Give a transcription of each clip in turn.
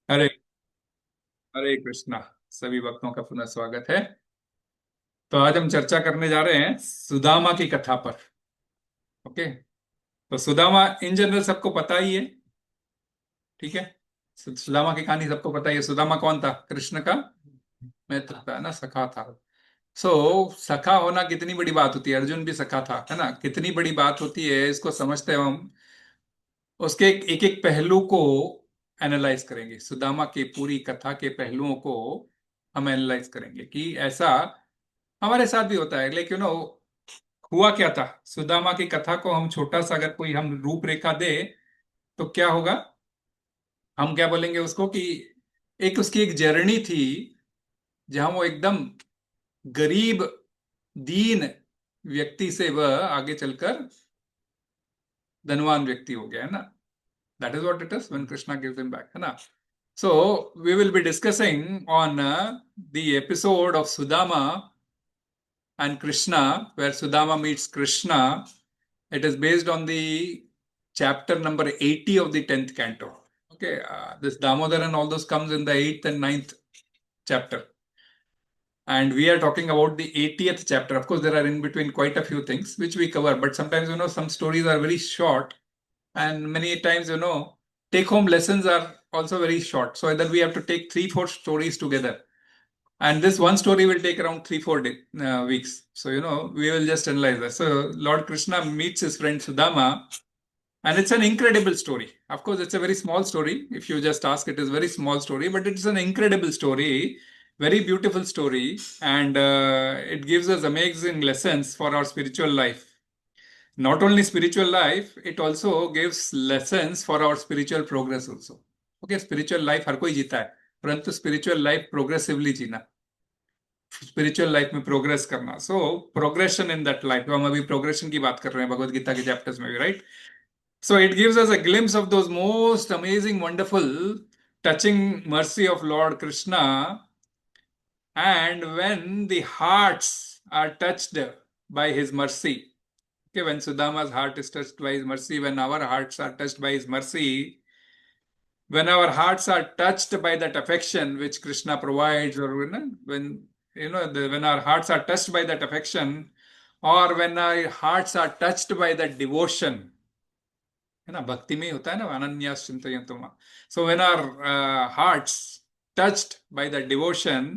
हरे हरे कृष्णा। सभी भक्तों का पुनः स्वागत है। तो आज हम चर्चा करने जा रहे हैं सुदामा की कथा पर। ओके। तो सुदामा इन जनरल सबको पता ही है। ठीक है। सुदामा की कहानी सबको पता ही है। सुदामा कौन था? कृष्ण का मित्र था ना, सखा था। सखा होना कितनी बड़ी बात होती है। अर्जुन भी सखा था, है ना। कितनी बड़ी बात होती है इसको समझते हैं हम। उसके एक एक पहलू को एनालाइज करेंगे। सुदामा की पूरी कथा के पहलुओं को हम एनालाइज करेंगे कि ऐसा हमारे साथ भी होता है। लेकिन हुआ क्या था सुदामा की कथा को हम छोटा सा अगर कोई हम रूपरेखा दे तो क्या होगा? हम क्या बोलेंगे उसको कि एक उसकी एक जर्नी थी जहां वो एकदम गरीब दीन व्यक्ति से वह आगे चलकर धनवान व्यक्ति हो गया, है ना। That is what it is when Krishna gives him back, है ना। So we will be discussing on the episode of Sudama and Krishna, where Sudama meets Krishna. It is based on the chapter number 80 of the 10th canto. Okay, this Damodar and all those comes in the 8th and ninth chapter. And we are talking about the 80th chapter. Of course, there are in between quite a few things which we cover, but sometimes, some stories are very short, and many times, take home lessons are also very short. So either we have to take three, four stories together. And this one story will take around 3, 4 weeks. So, we will just analyze that. So, Lord Krishna meets his friend Sudama, and it's an incredible story. Of course, it's a very small story. If you just ask, it is a very small story, but it's an incredible story, very beautiful story, and it gives us amazing lessons for our spiritual life. Not only spiritual life, it also gives lessons for our spiritual progress also. Okay, spiritual life हर कोई जीता है, परंतु spiritual life progressively जीना, spiritual life में progress करना। सो progression in that life, हम अभी progression की बात कर रहे हैं भगवत गीता के चैप्टर्स में भी, right. So it gives us a glimpse of those most amazing wonderful touching mercy of Lord Krishna. And when the hearts are touched by his mercy. Okay, when Sudama's heart is touched by his mercy, when our hearts are touched by his mercy, when our hearts are touched by that affection which Krishna provides, or when when our hearts are touched by that affection, or when our hearts are touched by that devotion, है ना, भक्ति में ही होता है ना, अनन्यास चिंतयन्तु मां. So when our hearts touched by that devotion,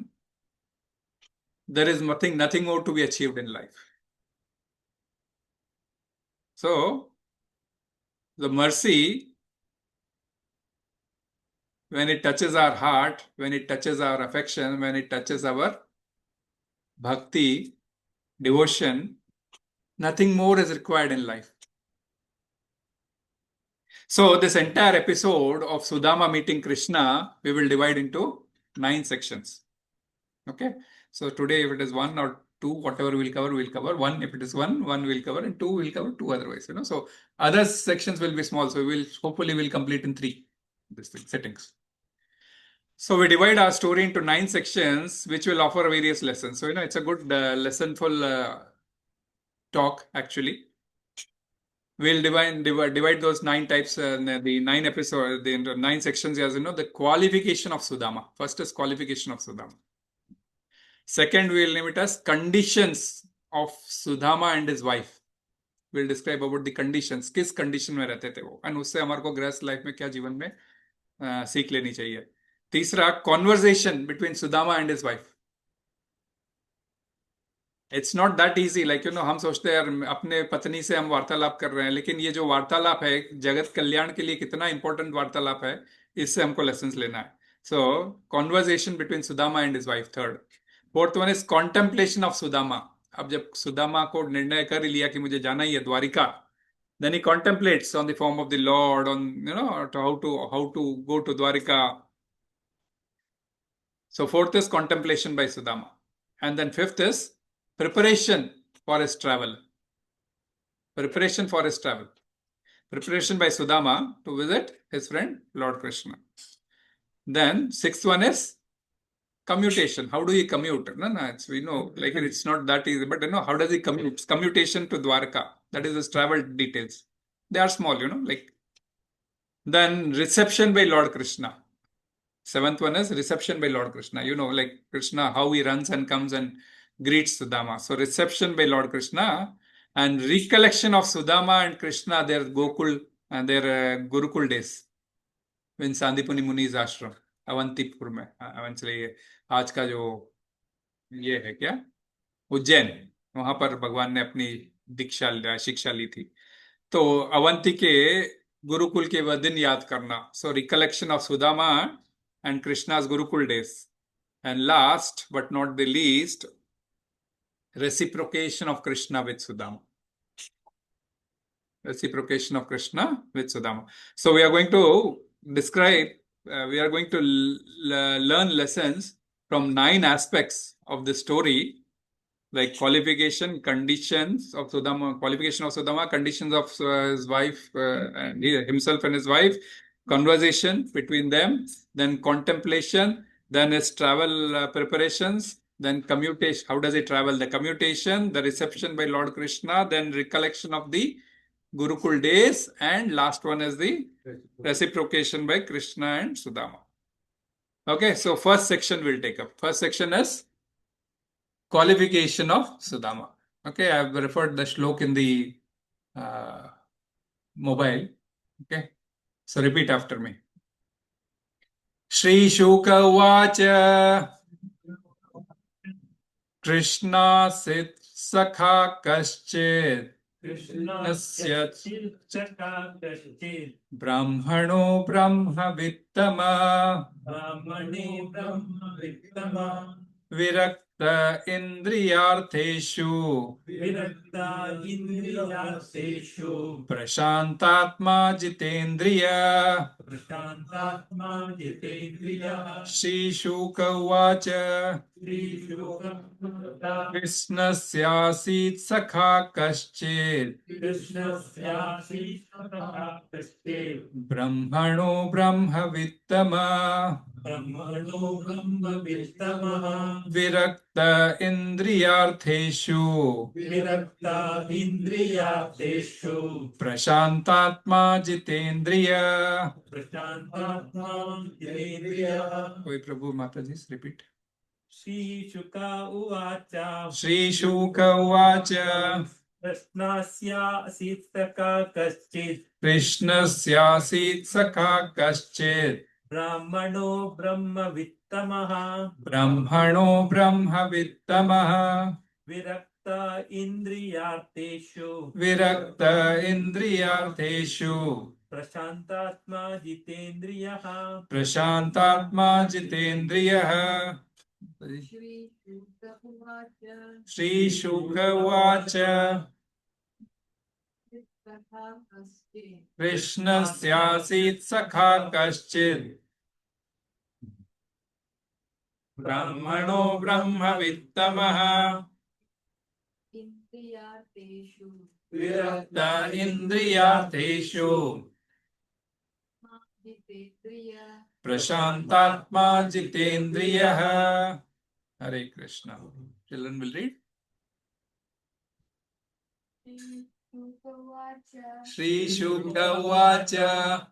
there is nothing more to be achieved in life. So the mercy, when it touches our heart, when it touches our affection, when it touches our bhakti, devotion, nothing more is required in life. So, this entire episode of Sudama meeting Krishna, we will divide into 9 sections. Okay. So, today, if it is one or two, whatever we'll cover, we'll cover. One, if it is one we'll cover, and two, we'll cover two otherwise. So other sections will be small. So, hopefully we'll complete in three settings. So we divide our story into 9 sections, which will offer various lessons. So, it's a good lessonful talk, actually. We'll divide those 9 types, the 9 episodes, the 9 sections, as the qualification of Sudama. First is qualification of Sudama. Second, we'll name it as conditions of Sudama and his wife. We'll describe about the conditions, किस condition में रहते थे वो, and उससे हमारे को गृहस्थ life में क्या जीवन में सीख लेनी चाहिए. तीसरा, conversation between Sudama and his wife. It's not that easy, like हम सोचते हैं यार अपने पत्नी से हम वार्तालाप कर रहे हैं, लेकिन ये जो वार्तालाप है जगत कल्याण के लिए कितना इंपॉर्टेंट वार्तालाप है, इससे हमको लेसन लेना है. So conversation between Sudama and his wife. Third. Fourth one is contemplation of Sudama. अब जब सुदामा को निर्णय कर लिया कि मुझे जाना ही है Dwarika, then he contemplates on the form of the Lord, on how to go to Dwarika. So fourth is contemplation by Sudama. And then fifth is preparation for his travel. Preparation for his travel. Preparation by Sudama to visit his friend Lord Krishna. Then sixth one is commutation. How do he commute? No, we know, like it's not that easy, but how does he commute? Commutation to Dwarka. That is his travel details. They are small, like. Then reception by Lord Krishna. Seventh one is reception by Lord Krishna. You know, like Krishna, how he runs and comes and greets Sudama. So reception by Lord Krishna and recollection of Sudama and Krishna, their Gokul and their Gurukul days in Sandipuni Muni's ashram, Avantipur में, eventually आज का जो ये है क्या, उज्जैन, वहां पर भगवान ने अपनी शिक्षा ली थी. तो अवंती के गुरुकुल के वह दिन याद करना. So recollection of Sudama and Krishna's Gurukul days. And last but not the least, reciprocation of Krishna with Sudama. Reciprocation of Krishna with Sudama. So we are going to describe, we are going to learn lessons from 9 aspects of the story, like qualification, conditions of Sudama, qualification of Sudama, conditions of his wife, and himself and his wife, conversation between them, then contemplation, then his travel preparations, then commutation, how does he travel, the commutation, the reception by Lord Krishna, then recollection of the Gurukul days, and last one is the reciprocation by Krishna and Sudama. Okay, so first section we'll take up. First section is qualification of Sudama. Okay, I have referred the shlok in the mobile. Okay, so repeat after me. Shri Shuka Uvacha Krishna Sit Sakha Kaschit Brahmano Brahma Vittama Virakta Indriyartheshu Prashantatma Jitendriya Shri Shuka Uvacha Krishnasyasit Sakha Kaschit Brahmano Brahma Vittama Virakta Indriyartheshu Prashantatma Jitendriya. Koi Prabhu Mataji, repeat. Shri Shuka Uvacha Shri Shuka Uvacha Krishnasya Asitaka Kaschit Krishnasyasit Sakha Kaschit Brahmano Brahma Vittamaha Brahmano Brahma Vittamaha Virakta Indriyarteshu Virakta Indriyartheshu Prashantatma Jitendriyaha Prashantatma Jitendriyaha. Shri Shuka Uvacha Krishnasyasit Sakha Kaschit Brahmano Brahma Vittamaha Virakta Indriyartheshu Prashantatma Jitendriyaha. Hare Krishna. Children will read. Shri Shuka Uvacha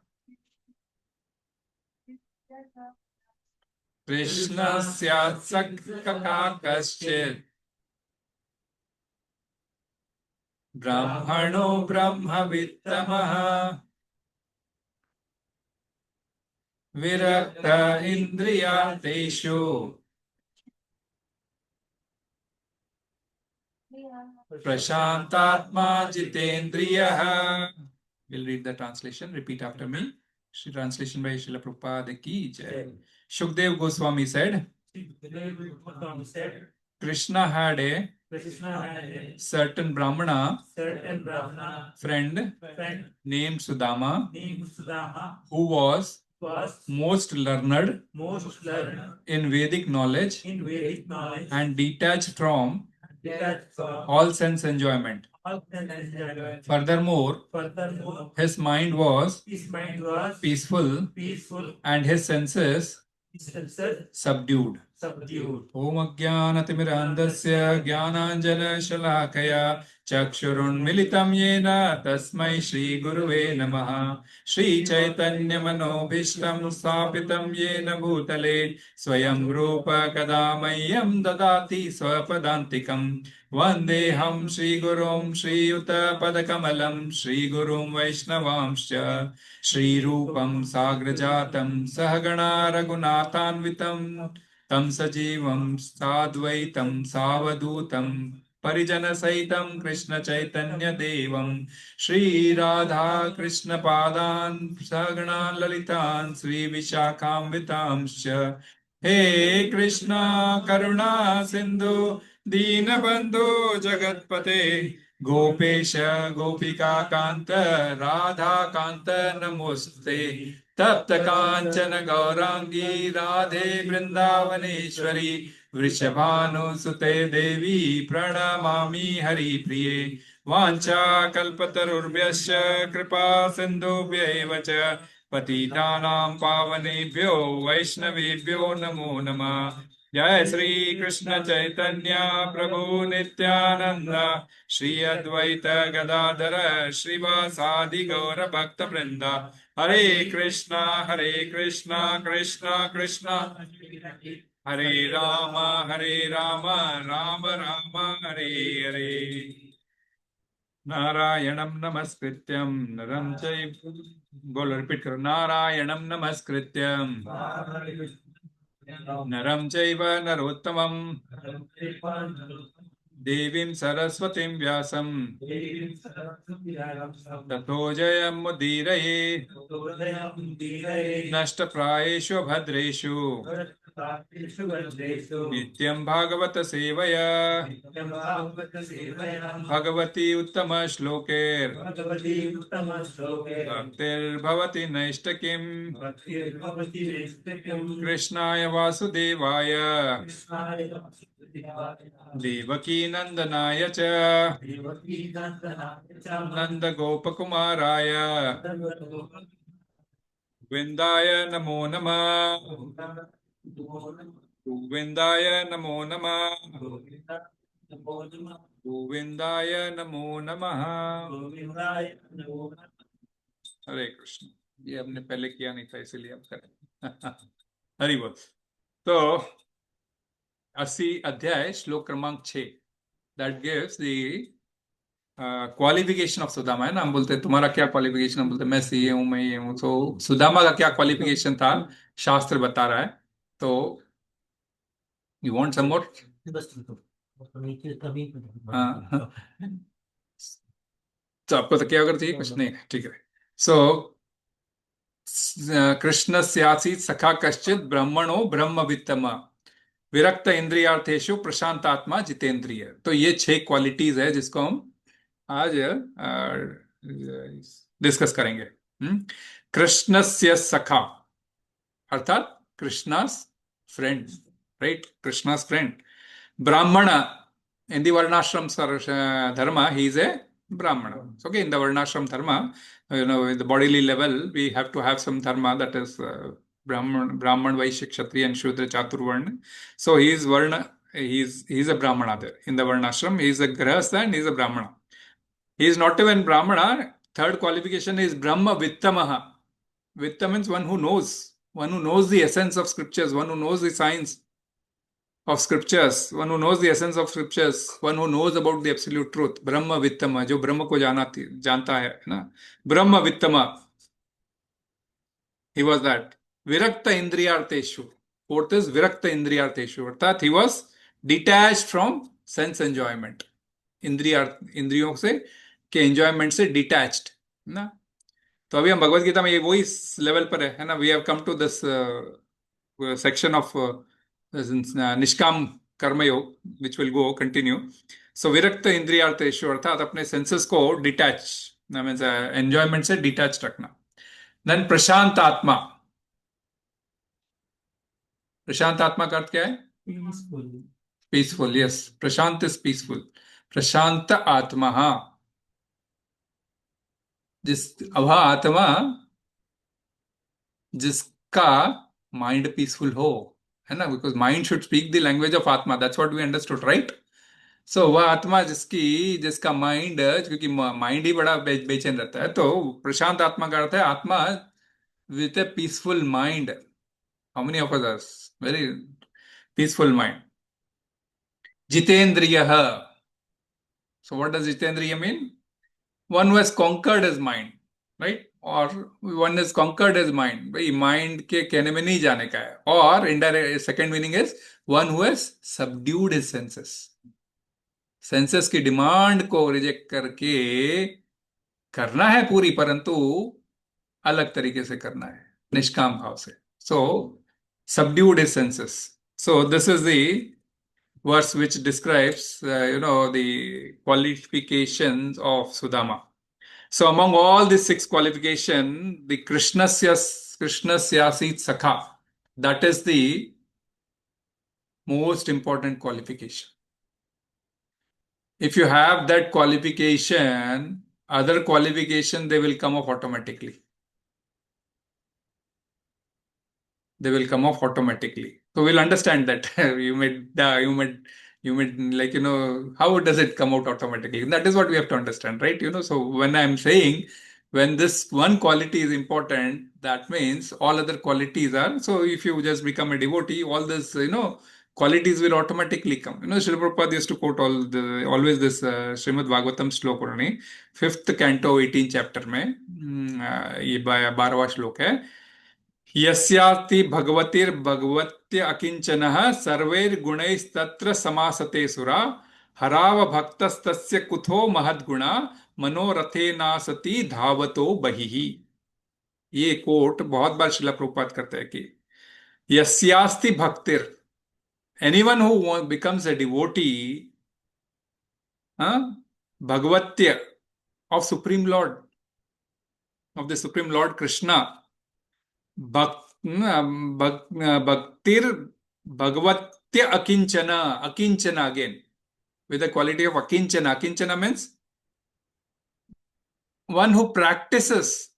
Krishnasya Sakha Kaschit Brahmano Brahma Vittamaha Virakta Indriyartheshu Prashantatma Jitendriyaha. We'll read the translation. Repeat after me. Translation by Srila Prabhupada ki jai. Shukdev Goswami said, Krishna had a certain Brahmana friend named Sudama, who was most learned in Vedic knowledge and detached from all sense enjoyment. Furthermore, his mind was peaceful and his senses subdued. subdued. ॐ अज्ञानतिमिरान्धस्य ज्ञानाञ्जनशलाकया चक्षुरुन्मिलितं येन तस्मै श्रीगुरुवे नमः। श्रीचैतन्यमनोभीष्टं स्थापितं येन भूतले स्वयं रूप कदा मह्यं ददाति स्वपदान्तिकम्। वन्देऽहं श्रीगुरुं श्रीयुतपदकमलं श्रीगुरुं वैष्णवांश्च श्रीरूपं साग्रजातं सहगणा रघुनाथान्वितं तं सजीवं साद्वैतं सावधूतं परिजनसहितं कृष्णचैतन्यदेवं श्रीराधा कृष्णपादान् सगणान् ललितान् श्रीविशाखान्वितांश्च। हे कृष्णा करुणा सिन्धु दीनबन्धु जगत्पते गोपेश गोपिका कान्त राधा कान्त नमोस्ते। तप्त कांचन गौरांगी राधे वृंदावनेश्वरी वृषभानुसुते देवी प्रणमामि हरिप्रिये। वाञ्छाकल्पतरुर्भ्यश्च कृपा सिन्धुभ्यैव च पतितानां पावनेभ्यो वैष्णवेभ्यो नमो नमः। जय श्री कृष्ण चैतन्य प्रभु नित्यानंद श्री अद्वैत गदाधर श्रीवासादि गौर भक्त वृंद। हरे कृष्णा कृष्णा कृष्णा हरे राम राम राम हरे हरे। नारायणं नमस्कृत्यं नरं चैव बोलो रिपीट करो नारायणं नमस्कृत्यं नरं चैव नरोत्तमं देवीं सरस्वतीं व्यासं ततो जयमुदीरये नष्टप्रायेषु भद्रेषु नित्यं भागवत सेवया भगवती उत्तम श्लोकेर भक्तिर्भवति नैष्टकिम् कृष्णाय वासुदेवाय देवकी नंदनाय च नंद गोपकुमाराय गोविंदाय नमो नमः गोविंदाय नमो नमः गोविंदाय नमो नमः। हरे कृष्ण। ये हमने पहले किया नहीं था इसीलिए हम करें। हरि बोल। तो 80 अध्याय श्लोक क्रमांक 6 that gives the qualification of Sudama है ना। हम बोलते हैं तुम्हारा क्या क्वालिफिकेशन, हम बोलते हैं मैं सीए हूं मैं ये हूं। तो सुदामा का क्या क्वालिफिकेशन था शास्त्र बता रहा है। तो यू वांट सम मोर? हाँ। तो आपको तो क्या अगर चाहिए कुछ नहीं, ठीक है। सो कृष्ण स्यासीत सखा कश्चित ब्रह्मणो ब्रह्मवित्तम विरक्त इंद्रियार्थेषु प्रशांतात्मा जितेंद्रिय। तो ये 6 क्वालिटीज है जिसको हम आज डिस्कस करेंगे। कृष्णस्य सखा अर्थात Krishna's friend, right, Krishna's friend. ब्राह्मण in the varnashram dharma he is a brahmana. Okay, in the varnashram dharma, in the bodily level we have to have some dharma, that is brahman vaishya kshatriya and shudra chaturvarna. So he is varna, he is a brahmana there in the varnashram. He is a grahastha and he is a brahmana. He is not even brahmana. Third qualification is brahma vittamaha. Vitta means one who knows the essence of scriptures, one who knows the science of scriptures, one who knows the essence of scriptures, one who knows about the absolute truth. ब्रह्म वित्तम, जो ब्रह्म को जानता है ना, ब्रह्म वित्तम, he was that. विरक्त इंद्रियार्थेषु, fourth is विरक्त इंद्रियार्थेषु, अर्थात he was detached from sense enjoyment, इंद्रियों से के एंजॉयमेंट से डिटैच्ड ना। तो अभी हम भगवत गीता में ये वही लेवल पर है ना। We have come to this section of nishkam karmayoga which will go continue. सो विरक्त इंद्रियार्थेषु अर्थात अपने सेंसेस को डिटैच, मींस एंजॉयमेंट से डिटैच रखना। देन प्रशांत आत्मा, प्रशांत आत्मा का अर्थ क्या है? पीसफुल, यस, प्रशांत इज पीसफुल। प्रशांत आत्मा, वह आत्मा जिसका माइंड पीसफुल हो, है ना, because mind should speak the language of आत्मा, that's what we understood, right? So वह आत्मा जिसका माइंड, क्योंकि माइंड ही बड़ा बेचैन रहता है, तो प्रशांत आत्मा का अर्थ है आत्मा with a peaceful mind. How many of us very peaceful mind? जितेंद्रिय. So what does Jitendriya mean? One who has conquered his mind, right? Or one has conquered his mind. भाई mind के कहने में नहीं जाने का है. और indirect second meaning is one who has subdued his senses. Senses की डिमांड को रिजेक्ट करके करना है पूरी, परंतु अलग तरीके से करना है, निष्काम भाव से. सो subdued his senses. So this is the verse which describes, the qualifications of Sudama. So among all these six qualifications, the Krishnasyasit Sakha, that is the most important qualification. If you have that qualification, other qualification, they will come off automatically. They will come off automatically. So we'll understand that. Like, how does it come out automatically? And that is what we have to understand, right? So when I'm saying, when this one quality is important, that means all other qualities are. So if you just become a devotee, all this, qualities will automatically come. Srila Prabhupada used to quote always this Srimad Bhagavatam श्लोक उन्होंने 5th canto 18th chapter में, ये 12वां श्लोक है. यस्यास्ति भगवतिर्भगवत्य अकिंचनः सर्वैर्गुणैस्तत्र समासते सुरा हराव भक्तस्तस्य कुतो महद्गुणा मनोरथेनासति धावतो बहिः. ये कोट बहुत बार शिला प्रभुपाद करते हैं कि यस्यास्ति भक्तिर, anyone who becomes a devotee, भगवत्य of supreme lord, of the supreme lord Krishna, भक्तिर भगवत्य अकिंचना, अकिंचना again with the quality of akinchana. Akinchana means one who practices,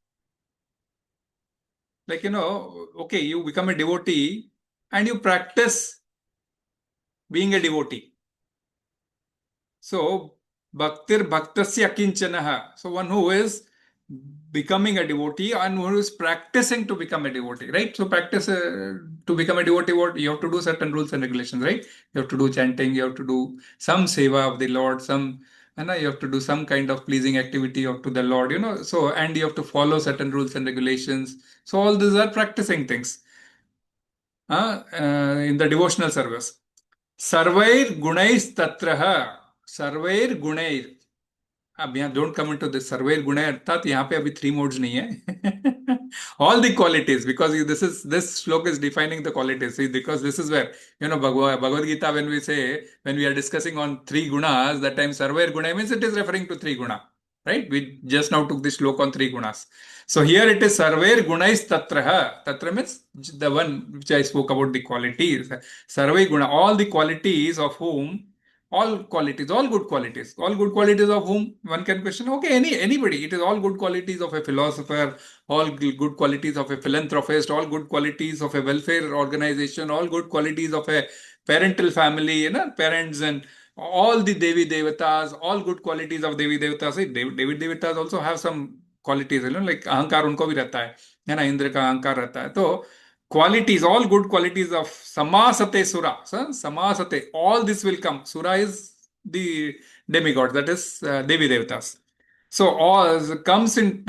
like, okay, you become a devotee and you practice being a devotee. So bhaktir bhaktasya akinchana. So one who is becoming a devotee and who is practicing to become a devotee, right? So practice to become a devotee, what you have to do, certain rules and regulations, right? You have to do chanting, you have to do some seva of the Lord, and you have to do some kind of pleasing activity to the Lord, so, and you have to follow certain rules and regulations. So all these are practicing things in the devotional service. Sarvair gunais tatraha, sarvair gunair. अब यहाँ don't come into this सर्वेर गुण, अर्थात यहाँ पे अभी 3 modes नहीं है. All the qualities, because this shloka is defining the qualities, because this is where Bhagavad Gita when we are discussing on 3 gunas, that time सर्वेर गुण means it is referring to 3 guna, right? We just now took this श्लोक on 3 gunas. So here it is सर्वेर गुणैस् तत्रः. Tatra means the one which I spoke about, the qualities. Sarve guna, all the qualities of whom, all qualities, all good qualities of whom one can question. Okay, anybody. It is all good qualities of a philosopher, all good qualities of a philanthropist, all good qualities of a welfare organization, all good qualities of a parental family, parents, and all the Devi Devatas, all good qualities of Devi Devatas. See, Devi Devatas also have some qualities, like अहंकार उनको भी रहता है ना, इंद्र का अहंकार रहता है. तो qualities, all good qualities of samasate sura. Samasate, all this will come. Sura is the demigod, that is Devi Devatas. So all comes in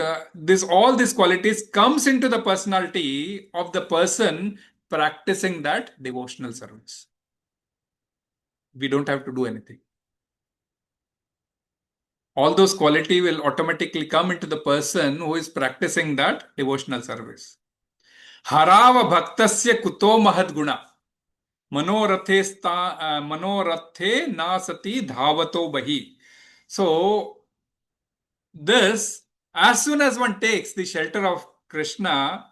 all these qualities comes into the personality of the person practicing that devotional service. We don't have to do anything. All those qualities will automatically come into the person who is practicing that devotional service. हराव भक्तस्य कुतो महद्गुणा मनोरथे नासति धावतो बहि. So this, as soon as one takes the shelter of Krishna,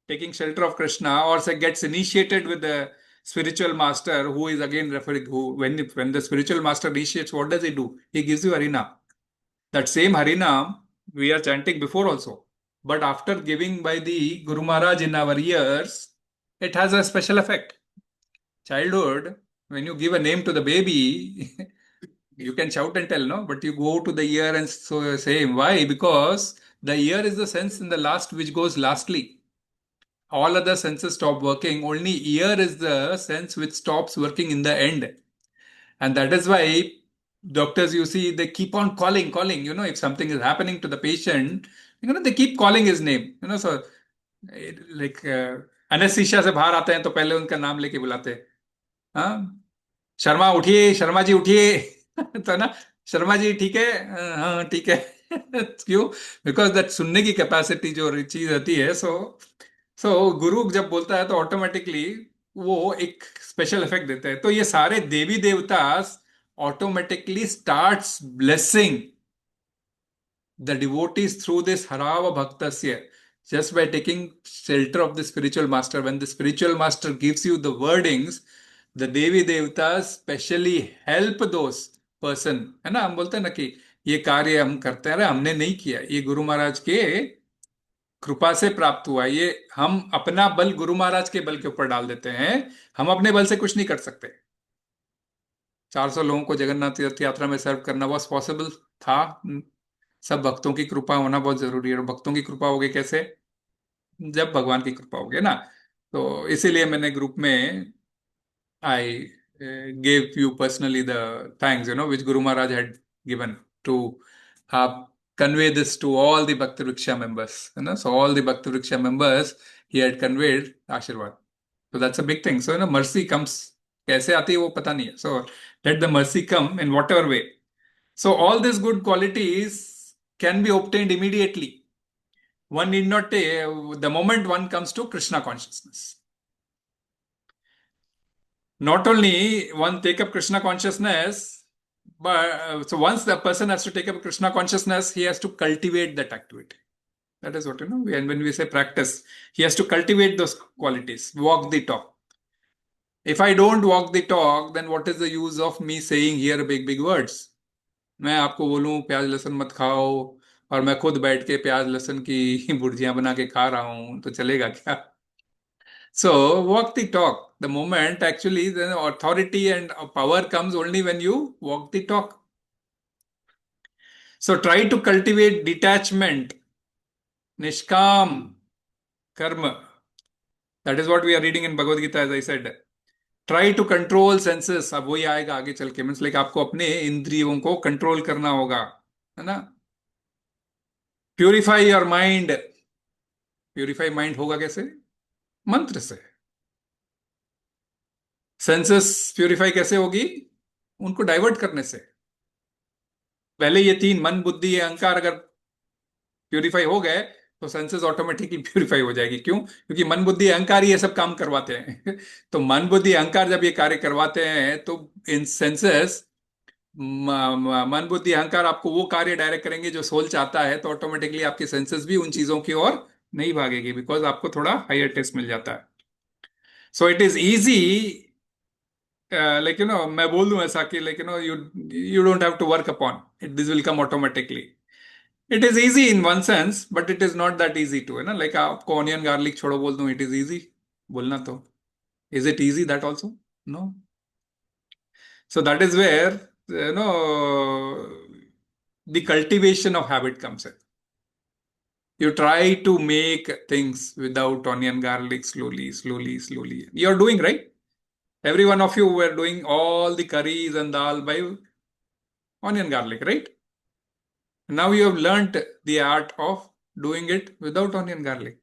taking shelter of Krishna, or say gets initiated with the spiritual master, who is again referring, when the spiritual master initiates, what does he do? He gives you Harinam. That same Harinam we are chanting before also. But after giving by the Guru Maharaj in our ears, it has a special effect. childhood, when you give a name to the baby, you can shout and tell, no? But you go to the ear and so say, why? Because the ear is the sense in the last which goes lastly. All other senses stop working. Only ear is the sense which stops working in the end. And that is why doctors, you see, they keep on calling. If something is happening to the patient, they keep calling his name. So like anesthesia से बाहर आते हैं तो पहले उनका नाम लेके बुलाते हैं. हाँ, शर्मा उठिए, शर्मा जी उठिए. तो ना, शर्मा जी ठीक है. हाँ ठीक है. क्यों? बिकॉज दैट सुनने की कैपेसिटी जो चीज होती है. सो गुरु जब बोलता है तो ऑटोमेटिकली वो एक स्पेशल इफेक्ट देता है. तो ये सारे देवी देवता automatically starts blessing the devotees through this harava bhaktasya, just by taking shelter of the spiritual master. When the spiritual master gives you the wordings, the Devi Devatas specially help those person. है ना, हम बोलते हैं ना कि ये कार्य हम करते हैं, अरे हमने नहीं किया, ये गुरु महाराज के कृपा से प्राप्त हुआ. ये हम अपना बल गुरु महाराज के बल के ऊपर डाल देते हैं. हम अपने बल से कुछ नहीं कर सकते. 400 लोगों को जगन्नाथ तीर्थ यात्रा में सर्व करना वॉज पॉसिबल था. सब भक्तों की कृपा होना बहुत जरूरी है. और भक्तों की कृपा होगी कैसे? जब भगवान की कृपा होगी ना. तो इसीलिए मैंने ग्रुप में आई gave you personally the thanks, which Guru Maharaj had given to convey this to all the Bhakti Vriksha members. So all the Bhakti Vriksha members, he had conveyed Ashirwad. So that's a big thing. So mercy comes. कैसे आती है वो पता नहीं है. So let the mercy come in whatever way. So all these good qualities can be obtained immediately. One need not take, the moment one comes to Krishna consciousness. Not only one take up Krishna consciousness, but so once the person has to take up Krishna consciousness, he has to cultivate that activity. That is what, and when we say practice, he has to cultivate those qualities, walk the talk. If I don't walk the talk, then what is the use of me saying here big words? मैं आपको बोलूं प्याज लहसुन मत खाओ और मैं खुद बैठ के प्याज लहसुन की भुर्जियां बना के खा रहा हूं, तो चलेगा क्या? So walk the talk. The moment actually the authority and power comes only when you walk the talk. So try to cultivate detachment, nishkam karma. That is what we are reading in Bhagavad Gita, as I said. Try to control senses. अब वही आएगा आगे चल के. Means like आपको अपने इंद्रियों को कंट्रोल करना होगा, है ना. Purify your mind. Purify mind होगा कैसे? मंत्र से. सेंसेस प्यूरिफाई कैसे होगी? उनको डाइवर्ट करने से. पहले ये 3 मन बुद्धि अहंकार अगर प्यूरिफाई हो गए तो सेंसेस ऑटोमेटिकली प्यूरिफाई हो जाएगी. क्यों? क्योंकि मन बुद्धि अहंकार ये सब काम करवाते हैं. तो मन बुद्धि अहंकार जब ये कार्य करवाते हैं तो इन सेंसेस मन बुद्धि अहंकार आपको वो कार्य डायरेक्ट करेंगे जो सोल चाहता है. तो ऑटोमेटिकली आपके सेंसेस भी उन चीजों की ओर नहीं भागेगी, बिकॉज आपको थोड़ा हायर टेस्ट मिल जाता है. So it is easy. मैं बोल दूं ऐसा कि you don't have to work upon it, this will come automatically. It is easy in one sense, but it is not that easy to, है ना. लाइक आपको ऑनियन गार्लिक छोड़ो बोल दूं, इट इज इजी बोलना. तो is it easy that also? No. So that is where the cultivation of habit comes in. You try to make things without onion, garlic, slowly. You're doing, right? Every one of you were doing all the curries and dal by onion, garlic, right? Now you have learnt the art of doing it without onion, garlic.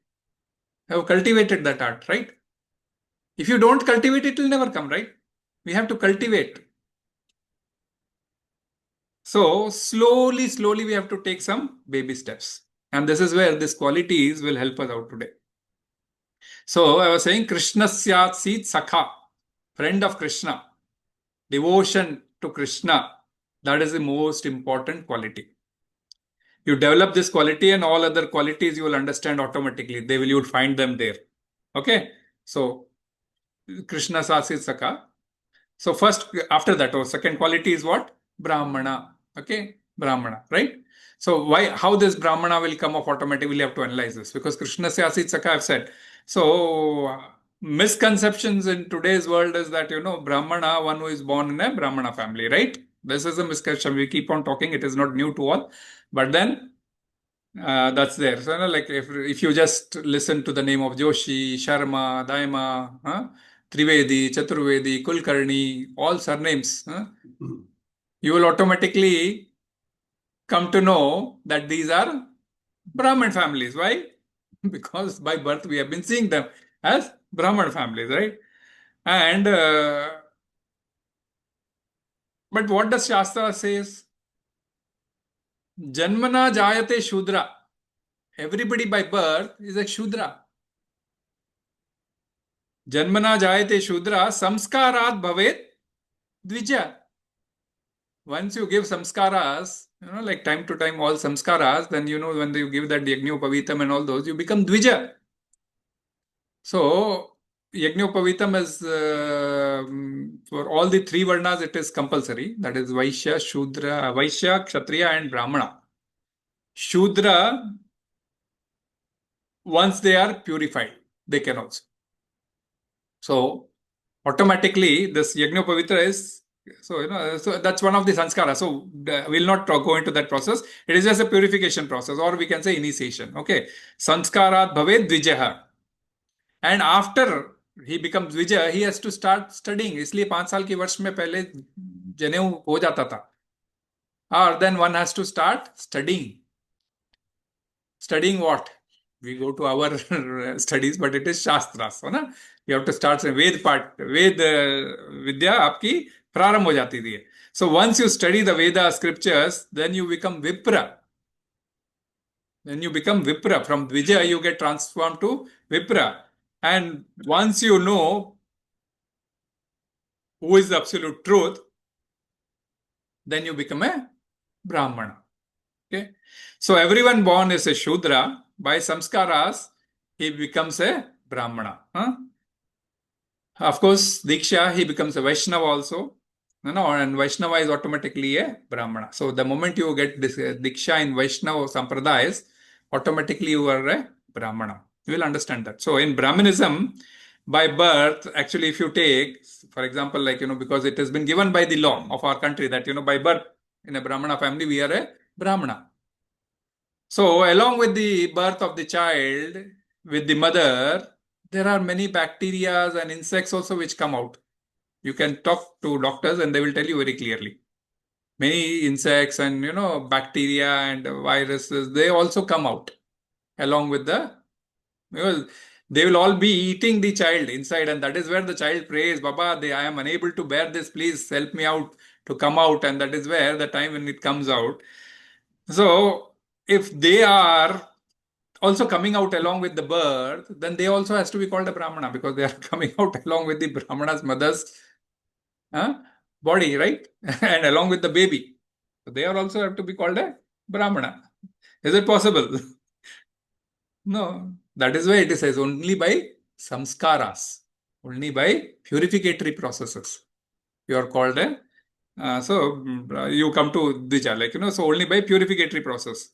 You have cultivated that art, right? If you don't cultivate it, will never come, right? We have to cultivate. So slowly, we have to take some baby steps. And this is where these qualities will help us out today. So I was saying, Krishna syat sit sakha, friend of Krishna, devotion to Krishna. That is the most important quality. You develop this quality and all other qualities you will understand automatically. You will find them there. Okay. So Krishna syat sit sakha. So first, after that, second quality is what? Brahmana. Okay. Brahmana, right? So how this Brahmana will come off automatically, we have to analyze this. Because Krishna syat sit sakha, I've said. So misconceptions in today's world is that, Brahmana, one who is born in a Brahmana family, right? This is a misconception. We keep on talking. It is not new to all. But then that's there. So, like if you just listen to the name of Joshi, Sharma, Daima, Trivedi, Chaturvedi, Kulkarni, all surnames, you will automatically come to know that these are Brahmin families. Why? Because by birth we have been seeing them as Brahmin families, right? And but what does Shastra says? Janmana jayate Shudra. Everybody by birth is a Shudra. Janmana jayate Shudra. Samskarat bhavet Dvija. Once you give samskaras, like time to time all samskaras, then when you give that Yajñopavitam and all those, you become Dvija. So Yajñopavitam is for all the three varnas, it is compulsory. That is Vaishya, Shudra, Vaishya, Kshatriya, and Brahmana. Shudra, once they are purified, they can also. So automatically, this Yajñopavitra is so that's one of the sanskara. So we'll not go into that process. It is just a purification process, or we can say initiation. Okay, sanskarat bhavet dvijaha. And after he becomes dvija, he has to start studying. इसलिए 5 साल के वर्ष में पहले जनेऊ हो जाता था. Or then one has to start studying. Studying what? We go to our studies, but it is shastras. है ना? You have to start with Ved part. Ved vidya आपकी प्रारंभ हो जाती थी. So once you study the Veda scriptures, then you become Vipra. Then you become Vipra. From Dvija, you get transformed to Vipra. And once you know who is the absolute truth, then you become a Brahmana. Okay. So everyone born is a Shudra. By samskaras, he becomes a Brahmana. Of course, Diksha, he becomes a Vaishnava also. And Vaishnava is automatically a Brahmana. So the moment you get this Diksha in Vaishnava Sampradayas, automatically you are a Brahmana. You will understand that. So in Brahmanism, by birth, actually, if you take, for example, like, because it has been given by the law of our country that, by birth in a Brahmana family, we are a Brahmana. So along with the birth of the child, with the mother, there are many bacteria and insects also which come out. You can talk to doctors and they will tell you very clearly. Many insects and, bacteria and viruses, they also come out along with because they will all be eating the child inside, and that is where the child prays, Baba, I am unable to bear this, please help me out to come out. And that is where the time when it comes out. So if they are also coming out along with the birth, then they also has to be called a Brahmana because they are coming out along with the Brahmana's mother's body, right? And along with the baby. So they are also have to be called a Brahmana. Is it possible? No. That is why it says only by samskaras, only by purificatory processes. You are called a you come to Dvija, like, so only by purificatory process.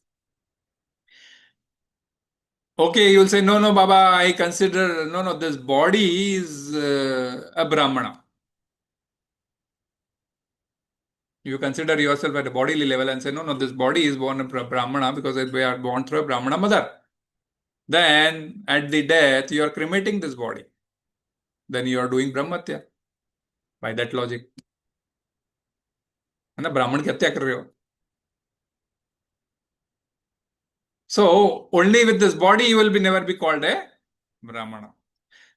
Okay, you will say, no, no, Baba, I consider, no, this body is a Brahmana. You consider yourself at a bodily level and say, no, this body is born a Brahmana because we are born through a Brahmana mother. Then at the death, you are cremating this body. Then you are doing Brahmatya by that logic. है ना, ब्राह्मण की हत्या कर रहे हो. So only with this body you will be never be called a Brahmana.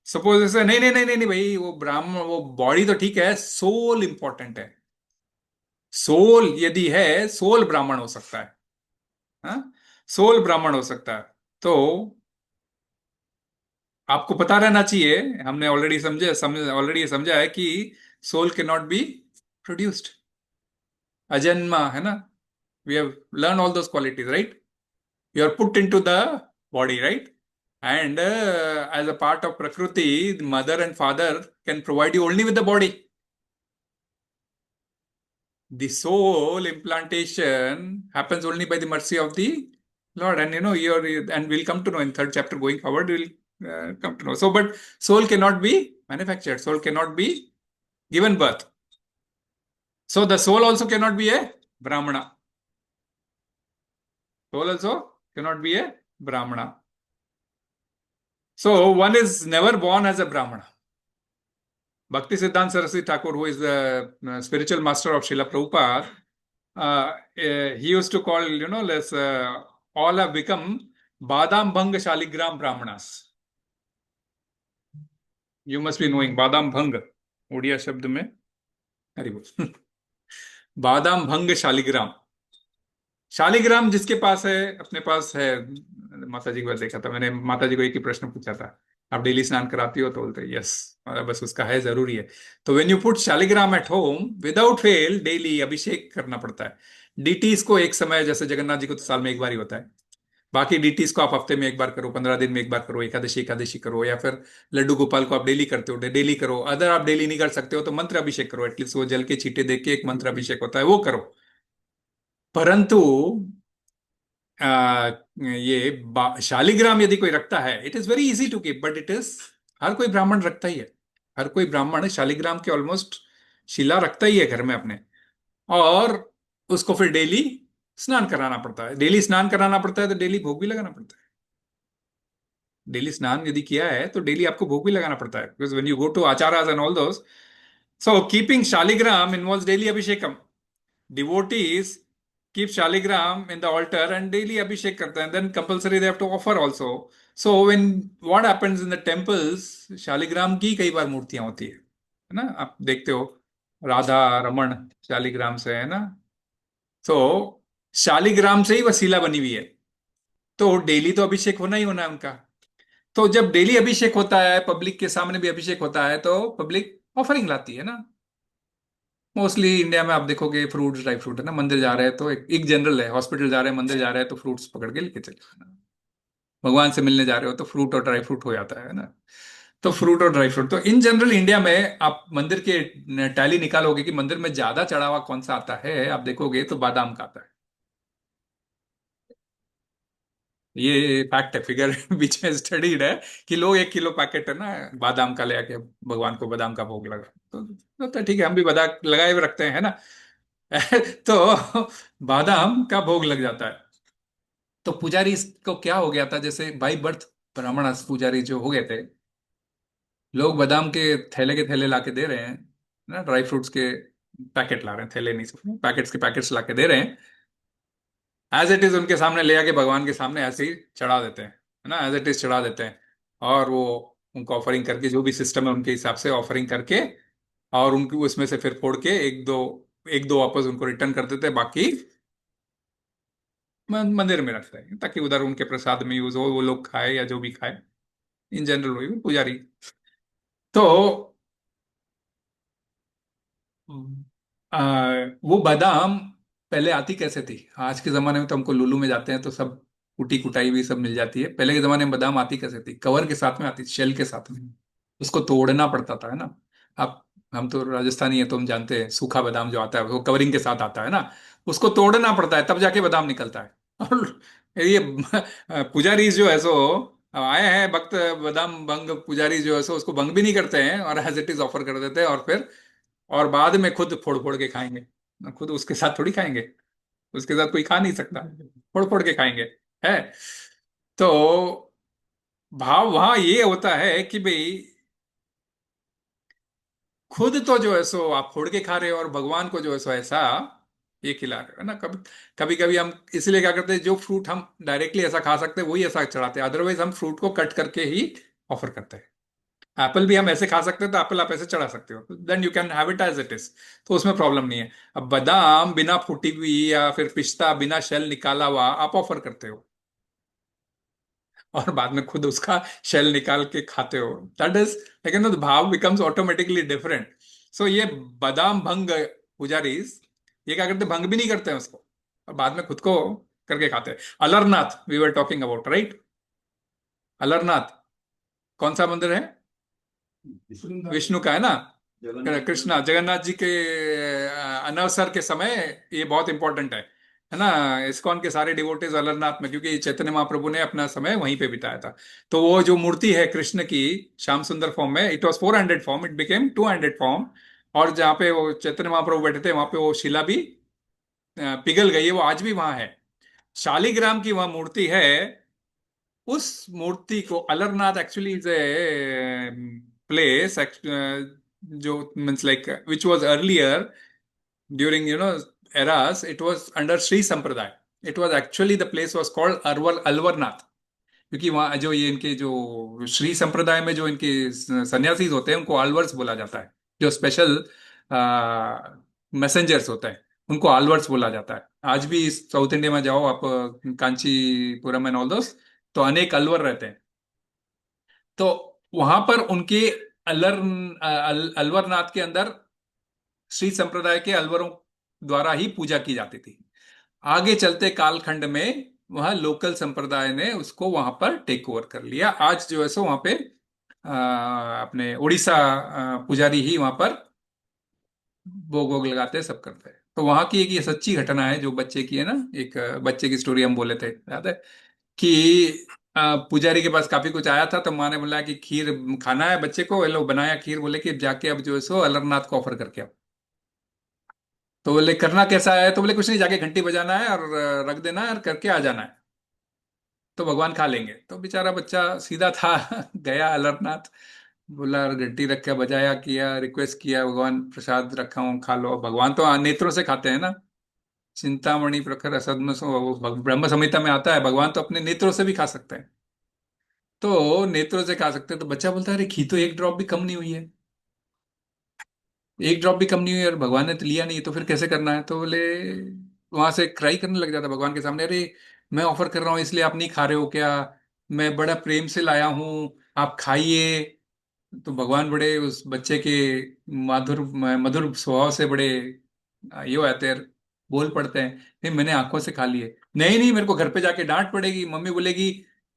Suppose ऐसे नहीं नहीं नहीं नहीं भाई, वो ब्राह्मण, वो बॉडी तो ठीक है, सोल इंपॉर्टेंट है. सोल यदि है, सोल ब्राह्मण हो सकता है. सोल ब्राह्मण हो सकता है. तो आपको पता रहना चाहिए, हमने ऑलरेडी समझा है कि soul can not be produced. अजन्मा है ना. We have learned all those qualities, right? You are put into the body, right? And as a part of Prakriti, the mother and father can provide you only with the body. The soul implantation happens only by the mercy of the Lord. And and we'll come to know in third chapter going forward, we'll come to know. So, but soul cannot be manufactured. Soul cannot be given birth. So the soul also cannot be a Brahmana. Soul also cannot be a Brahmana. So one is never born as a Brahmana. Bhakti Siddhanta Saraswati Thakur, who is the spiritual master of Srila Prabhupada, he used to call, let's all have become Badam Bhang Shaligram Brahmanas. You must be knowing Badam Bhang. Odia शब्द में हरि बोल बादाम भंग शालिग्राम शालिग्राम जिसके पास है अपने पास है माता जी को देखा था मैंने माता जी को एक ही प्रश्न पूछा था आप डेली स्नान कराती हो तो बोलते यस बस उसका है जरूरी है तो when you put shaligram at home without fail daily अभिषेक करना पड़ता है डीटीज को एक समय जैसे जगन्नाथ जी को तो साल में एक बार ही होता है बाकी डीटीज को आप हफ्ते में एक बार करो 15 दिन में एक बार करो एकादशी एकादशी करो या फिर लड्डू गोपाल को आप डेली करते हो डेली करो अगर आप डेली नहीं कर सकते हो तो मंत्र अभिषेक करो एटलीस्ट वो जल के छींटे देख के एक मंत्र अभिषेक होता है वो करो परंतु ये शालिग्राम यदि कोई रखता है it is very easy to keep but it is हर कोई ब्राह्मण रखता ही है हर कोई ब्राह्मण शालिग्राम के ऑलमोस्ट शिला रखता ही है घर में अपने और उसको फिर डेली स्नान कराना पड़ता है डेली स्नान कराना पड़ता है तो डेली भोग भी लगाना पड़ता है डेली स्नान यदि किया है तो डेली आपको भोग भी लगाना पड़ता है because when you go to acharyas and all those so keeping shaligram involves daily abhishekam devotees keep shaligram in the altar and daily abhishek करते हैं then compulsory they have to offer also so when what happens in the temples Shaligram की कई बार मूर्तियां होती है ना आप देखते हो राधा रमन शालिग्राम से है ना तो शालिग्राम से ही वसीला बनी हुई है तो डेली तो अभिषेक होना ही होना है उनका तो जब डेली अभिषेक होता है पब्लिक के सामने भी अभिषेक होता है तो पब्लिक ऑफरिंग लाती है ना मोस्टली इंडिया में आप देखोगे फ्रूट्स ड्राई फ्रूट है ना मंदिर जा रहे हैं तो एक जनरल है हॉस्पिटल जा रहे हैं मंदिर जा रहे हैं तो फ्रूट्स पकड़ के लेके चले जाना भगवान से मिलने जा रहे हो तो फ्रूट और ड्राई फ्रूट हो जाता है ना तो फ्रूट और ड्राई फ्रूट तो इन जनरल इंडिया में आप मंदिर के टैली निकालोगे कि मंदिर में ज्यादा चढ़ावा कौन सा आता है आप देखोगे तो बादाम का आता है ये फैक्ट है फिगर बीच में स्टडीड है कि लोग 1 किलो पैकेट है ना बादाम का ले आके भगवान को बादाम का भोग लगा तो ठीक है हम भी बादाम लगाए हुए रखते हैं ना तो बादाम का भोग लग जाता है तो पुजारी को क्या हो गया था जैसे बाई बर्थ ब्राह्मण पुजारी जो हो गए थे लोग बादाम के थैले लाके दे रहे हैं ना ड्राई फ्रूट्स के पैकेट ला रहे हैं थैले नहीं सब पैकेट्स के पैकेट्स लाके दे रहे हैं एज इट इज उनके सामने ले आके भगवान के सामने ऐसे ही चढ़ा देते हैं है ना एज इट इज चढ़ा देते हैं और वो उनको ऑफरिंग करके जो भी सिस्टम है उनके हिसाब से ऑफरिंग करके और उनकी उसमें से फिर फोड़ के एक दो वापस उनको रिटर्न कर देते हैं बाकी मंदिर में रखते हैं ताकि उधर उनके प्रसाद में यूज हो वो लोग खाए या जो भी खाए इन जनरल वही पुजारी तो वो बादाम पहले आती कैसे थी आज के जमाने में तो हमको लुलु में जाते हैं तो सब कुटी कुटाई हुई सब मिल जाती है पहले के जमाने में बादाम आती कैसे थी कवर के साथ में आती थी शेल के साथ में उसको तोड़ना पड़ता था है ना आप हम तो राजस्थानी है तो हम जानते हैं सूखा बादाम जो आता है वो कवरिंग के साथ आता है ना उसको तोड़ना पड़ता है तब जाके बादाम निकलता है और ये पुजारी जो है सो आए हैं भक्त बादाम भंग पुजारी जो है सो उसको भंग भी नहीं करते हैं और एज इट इज ऑफर कर देते हैं और फिर और बाद में खुद फोड़ फोड़ के खाएंगे खुद उसके साथ थोड़ी खाएंगे उसके साथ कोई खा नहीं सकता फोड़ फोड़ के खाएंगे है तो भाव वहां ये होता है कि भाई खुद तो जो है सो आप फोड़ के खा रहे हो और भगवान को जो है सो ऐसा ये खिला रहे हो है ना कभी कभी कभी हम इसलिए क्या करते हैं जो फ्रूट हम डायरेक्टली ऐसा खा सकते हैं वही ऐसा चढ़ाते हैं अदरवाइज हम फ्रूट को कट करके ही ऑफर करते हैं एप्पल भी हम ऐसे खा सकते हैं तो एप्पल आप ऐसे चढ़ा सकते हो then you can have it as it is तो उसमें प्रॉब्लम नहीं है अब बादाम बिना फूटी हुई या फिर पिस्ता बिना शेल निकाला हुआ आप ऑफर करते हो और बाद में खुद उसका शेल निकाल के खाते हो दैट इज लेकिन भाव बिकम्स ऑटोमेटिकली डिफरेंट सो ये बादाम भंग पुजारी ये क्या करते भंग भी नहीं करते हैं उसको और बाद में खुद को करके खाते हैं Alarnath we were talking about right Alarnath कौन सा मंदिर है विष्णु का है ना कृष्णा जगन्नाथ जी के अनवसर के समय ये बहुत इंपॉर्टेंट है है ना। इस्कॉन के सारे डिवोटीज अलारनाथ में, क्योंकि चैतन्य महाप्रभु ने अपना समय वहीं पे बिताया था। तो वो जो मूर्ति है कृष्ण की श्याम सुंदर फॉर्म में, it was 400 form, it became 200 form. और जहाँ पे वो चैतन्य महाप्रभु बैठे थे वहां पे वो शिला भी पिघल गई है, वो आज भी वहां है। शालिग्राम की वह मूर्ति है। उस मूर्ति को Alarnath actually is a place जो means like which was earlier during eras, it was under Sri Sampradaya. It was actually the place was called Alvarnath, क्योंकि वहाँ जो ये इनके जो श्री संप्रदाय में जो इनके सन्यासी होते हैं उनको आल्वर्स बोला जाता है। जो स्पेशल मैसेंजर्स होते हैं उनको आल्वर्स बोला जाता है। आज भी साउथ इंडिया में जाओ आप, कांचीपुरम एंड ऑल दोस, तो अनेक अलवर रहते हैं। तो वहां पर उनके अलवरनाथ के अंदर श्री संप्रदाय के अलवरों द्वारा ही पूजा की जाती थी। आगे चलते कालखंड में वह लोकल संप्रदाय ने उसको वहां पर टेक ओवर कर लिया। आज जो है सो वहां पे अपने उड़ीसा पुजारी ही वहां पर भोग वोग लगाते हैं, सब करते हैं। तो वहां की एक ये सच्ची घटना है जो बच्चे की है ना, एक बच्चे की स्टोरी हम बोले थे, याद है कि पुजारी के पास काफी कुछ आया था, तो माँ ने बोला कि खीर खाना है बच्चे को, ये लो बनाया खीर, बोले कि जाके अब जो है सो अलारनाथ को ऑफर करके आओ। तो बोले करना कैसा है, तो बोले कुछ नहीं, जाके घंटी बजाना है और रख देना है और करके आ जाना है, तो भगवान खा लेंगे। तो बेचारा बच्चा सीधा था गया अलारनाथ, बोला घंटी रख के बजाया, किया, रिक्वेस्ट किया, भगवान प्रसाद रखा हूँ खा लो। भगवान तो नेत्रों से खाते हैं ना, चिंतामणि प्रखर असद्म सो, वो ब्रह्म संहिता में आता है, भगवान तो अपने नेत्रों से भी खा सकते हैं। तो नेत्रों से खा सकते हैं, तो बच्चा बोलता है अरे घी तो एक ड्रॉप भी कम नहीं हुई है, एक ड्रॉप भी कम नहीं हुई है और भगवान ने तो लिया नहीं, तो फिर कैसे करना है। तो बोले वहां से क्राई करने लग जाता भगवान के सामने, अरे मैं ऑफर कर रहा हूँ इसलिए आप नहीं खा रहे हो क्या, मैं बड़ा प्रेम से लाया हूँ, आप खाइए। तो भगवान बड़े उस बच्चे के मधुर स्वभाव से बड़े ये हो जाते हैं, बोल पड़ते हैं, नहीं मैंने आंखों से खा लिए। नहीं नहीं, मेरे को घर पे जाके डांट पड़ेगी, मम्मी बोलेगी